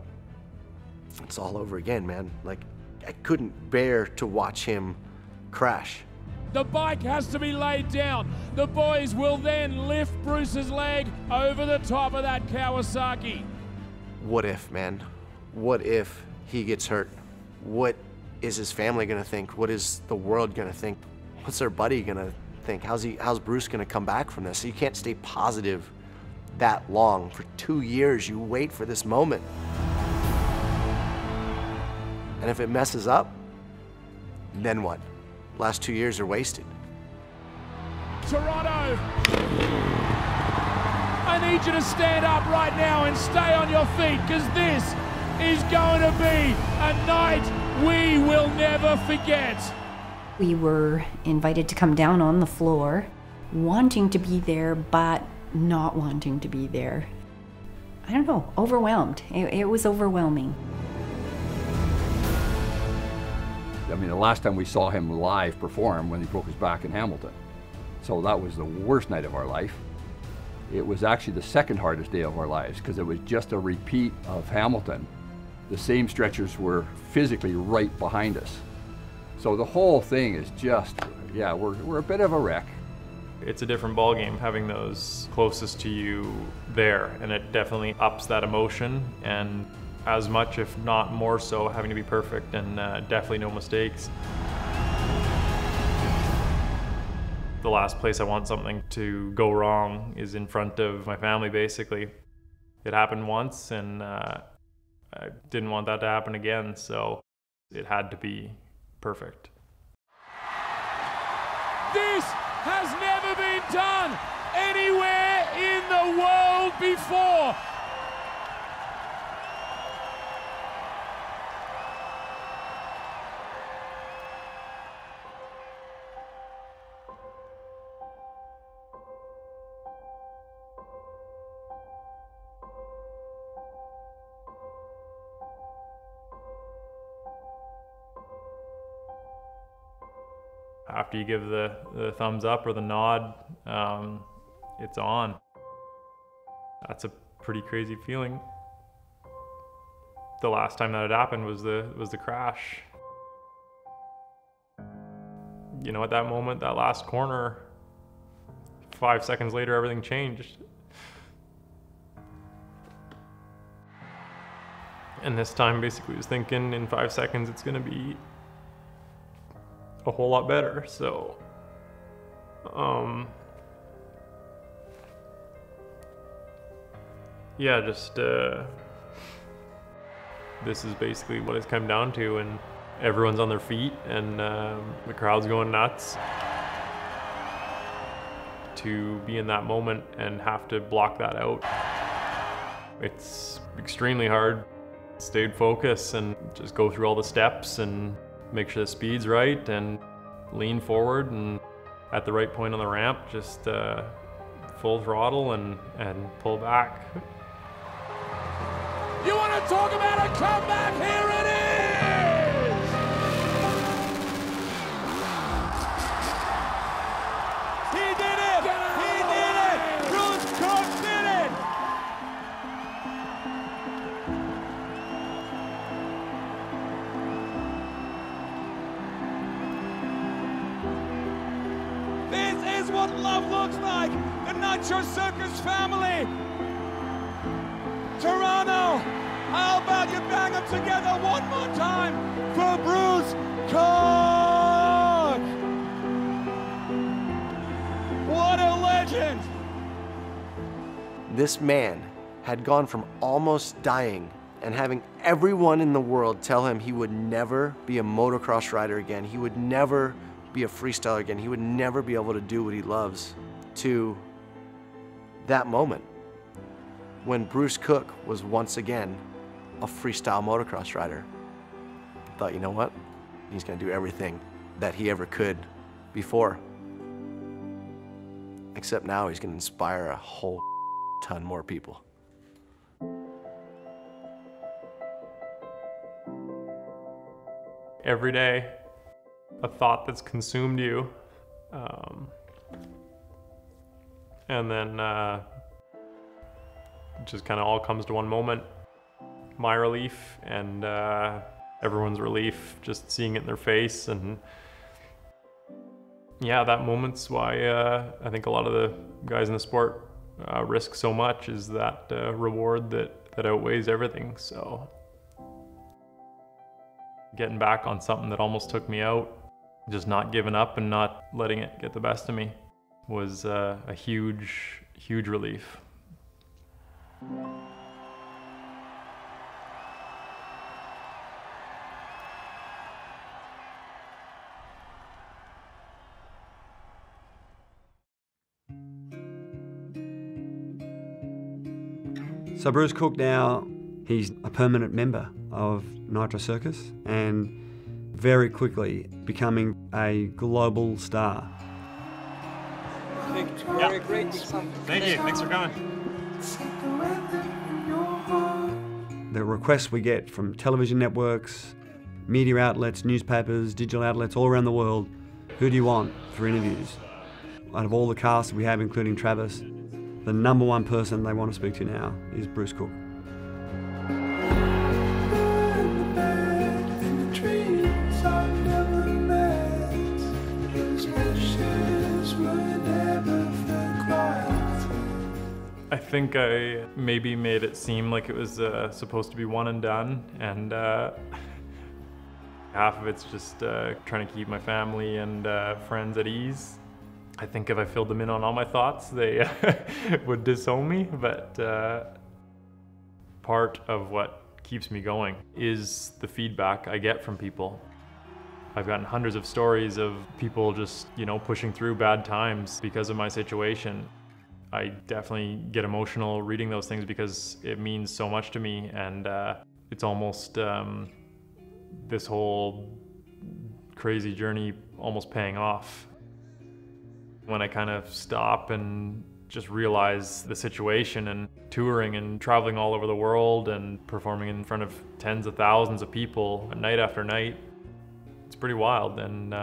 it's all over again, man. Like, I couldn't bear to watch him crash. The bike has to be laid down. The boys will then lift Bruce's leg over the top of that Kawasaki. What if, man? What if he gets hurt? What is his family gonna think? What is the world gonna think? What's their buddy gonna think? How's Bruce gonna come back from this? You can't stay positive that long. For 2 years, you wait for this moment. And if it messes up, then what? Last 2 years are wasted. Toronto, I need you to stand up right now and stay on your feet, because this is going to be a night we will never forget. We were invited to come down on the floor, wanting to be there, but not wanting to be there. I don't know, overwhelmed. It was overwhelming. I mean, the last time we saw him live perform when he broke his back in Hamilton. So that was the worst night of our life. It was actually the second hardest day of our lives, because it was just a repeat of Hamilton. The same stretchers were physically right behind us. So the whole thing is just, yeah, we're a bit of a wreck. It's a different ballgame having those closest to you there, and it definitely ups that emotion, and as much, if not more so, having to be perfect and definitely no mistakes. The last place I want something to go wrong is in front of my family, basically. It happened once, and I didn't want that to happen again, so it had to be perfect. This has never been done anywhere in the world before. After you give the thumbs up or the nod, it's on. That's a pretty crazy feeling. The last time that had happened was the crash. You know, at that moment, that last corner, 5 seconds later, everything changed. And this time, basically, was thinking in 5 seconds, it's gonna be a whole lot better. So yeah, just This is basically what it's come down to, and everyone's on their feet, and the crowd's going nuts. To be in that moment and have to block that out, it's extremely hard. Stayed focused and just go through all the steps and make sure the speed's right and lean forward, and at the right point on the ramp, just full throttle and pull back. You want to talk about a comeback? Here it is! He did it! He did it! Bruce Cook did it! This is what love looks like! The Nitro Circus family! Toronto, how about you bang them together one more time for Bruce Cook? What a legend! This man had gone from almost dying and having everyone in the world tell him he would never be a motocross rider again, he would never be a freestyler again, he would never be able to do what he loves, to that moment when Bruce Cook was once again a freestyle motocross rider. Thought, you know what? He's gonna do everything that he ever could before. Except now he's gonna inspire a whole ton more people. Every day, a thought that's consumed you, and then it just kind of all comes to one moment. My relief and everyone's relief, just seeing it in their face. And yeah, that moment's why I think a lot of the guys in the sport risk so much, is that reward that outweighs everything. So getting back on something that almost took me out, just not giving up and not letting it get the best of me, was a huge, huge relief. So Bruce Cook now, he's a permanent member of Nitro Circus and very quickly becoming a global star. Great. Thank you. Thanks for coming. The requests we get from television networks, media outlets, newspapers, digital outlets all around the world, who do you want for interviews? Out of all the cast we have, including Travis, the #1 person they want to speak to now is Bruce Cook. I think I maybe made it seem like it was supposed to be one and done, and half of it's just trying to keep my family and friends at ease. I think if I filled them in on all my thoughts, they would disown me, but part of what keeps me going is the feedback I get from people. I've gotten hundreds of stories of people just, pushing through bad times because of my situation. I definitely get emotional reading those things because it means so much to me, and it's almost this whole crazy journey almost paying off. When I kind of stop and just realize the situation, and touring and traveling all over the world and performing in front of tens of thousands of people night after night, it's pretty wild. And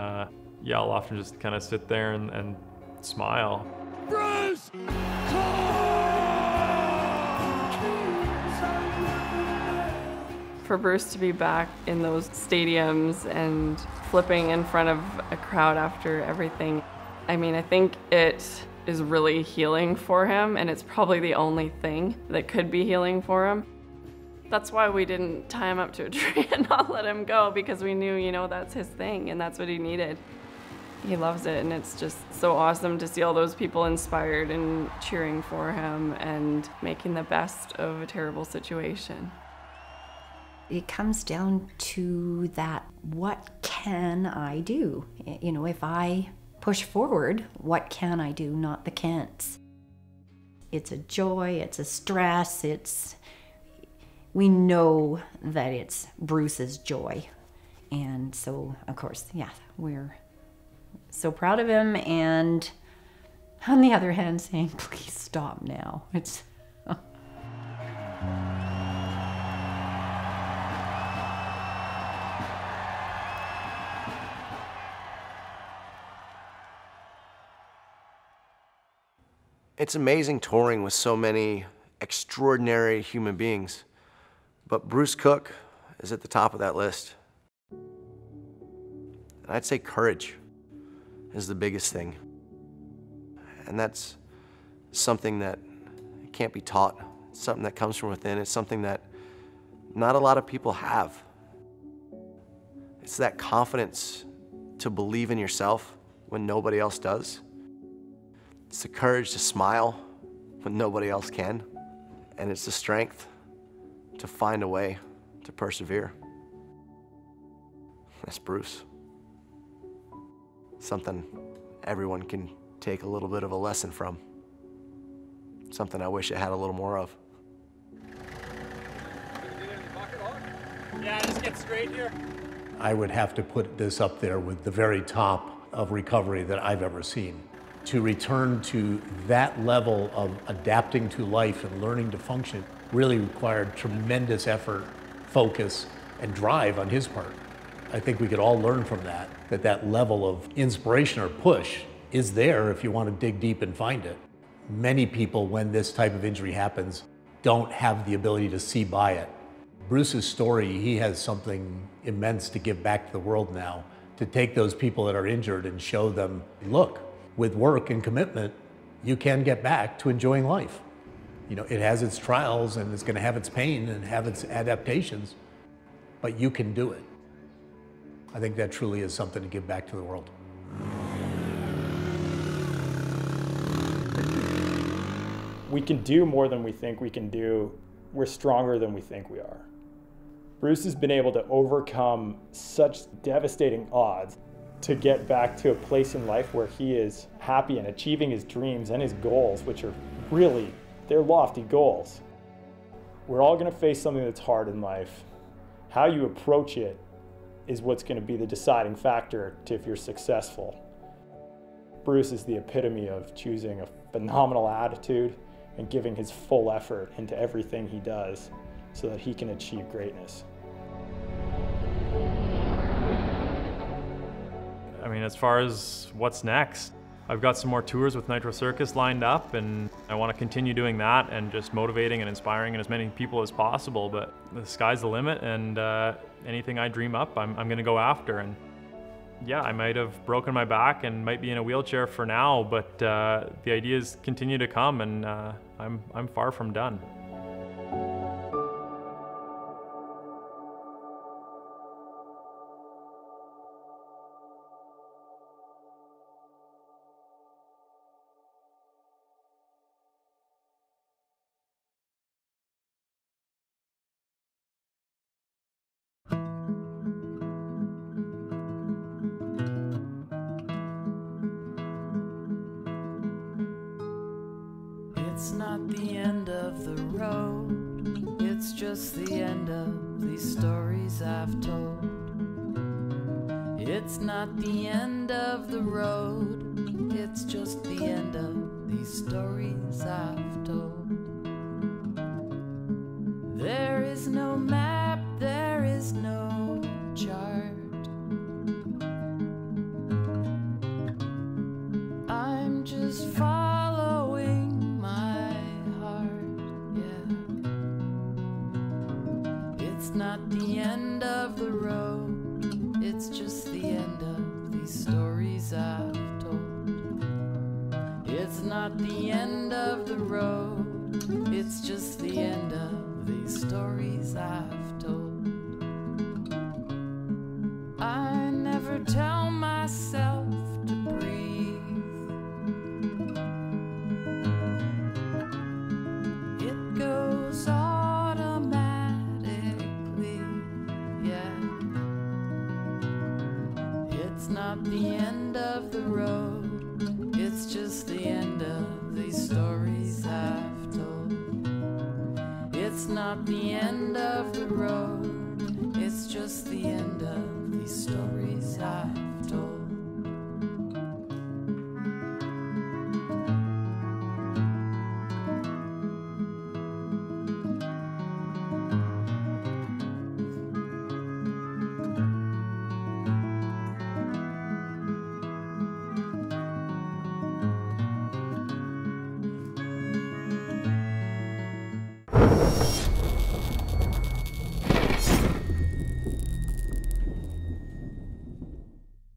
yeah, I'll often just kind of sit there and smile. Bruce For Bruce to be back in those stadiums and flipping in front of a crowd after everything, I mean, I think it is really healing for him, and it's probably the only thing that could be healing for him. That's why we didn't tie him up to a tree and not let him go, because we knew, that's his thing and that's what he needed. He loves it, and it's just so awesome to see all those people inspired and cheering for him and making the best of a terrible situation. it comes down to that, what can I do? You know, if I push forward, what can I do, not the can'ts. It's a joy, it's a stress, we know that it's Bruce's joy. And so, of course, yeah, we're so proud of him, and on the other hand, saying, please stop now. It's... It's amazing touring with so many extraordinary human beings, but Bruce Cook is at the top of that list. And I'd say courage is the biggest thing. And that's something that can't be taught. It's something that comes from within. It's something that not a lot of people have. It's that confidence to believe in yourself when nobody else does. It's the courage to smile when nobody else can. And it's the strength to find a way to persevere. That's Bruce. Something everyone can take a little bit of a lesson from. Something I wish I had a little more of. Yeah, just get straight here. I would have to put this up there with the very top of recovery that I've ever seen. To return to that level of adapting to life and learning to function really required tremendous effort, focus, and drive on his part. I think we could all learn from that, that level of inspiration or push is there if you want to dig deep and find it. Many people, when this type of injury happens, don't have the ability to see by it. Bruce's story, he has something immense to give back to the world now, to take those people that are injured and show them, look, with work and commitment, you can get back to enjoying life. You know, it has its trials and it's going to have its pain and have its adaptations, but you can do it. I think that truly is something to give back to the world. We can do more than we think we can do. We're stronger than we think we are. Bruce has been able to overcome such devastating odds to get back to a place in life where he is happy and achieving his dreams and his goals, which are really, they're lofty goals. We're all gonna face something that's hard in life. How you approach it is what's gonna be the deciding factor to if you're successful. Bruce is the epitome of choosing a phenomenal attitude and giving his full effort into everything he does so that he can achieve greatness. I mean, as far as what's next, I've got some more tours with Nitro Circus lined up, and I want to continue doing that and just motivating and inspiring as many people as possible. But the sky's the limit, and anything I dream up, I'm going to go after. And yeah, I might have broken my back and might be in a wheelchair for now, but the ideas continue to come, and I'm far from done. It's not the end of the road, it's just the end of these stories I've told. It's not the end of the road, it's just the end of these stories I've told. There is no map, there is no chart. I'm just following my heart, yeah. It's not the end of the road, it's just the end of these stories I've told. It's not the end of the road, it's just the end of these stories I've told. I never tell myself to breathe. It goes automatically. It's not the end of the road, it's just the end of these stories I've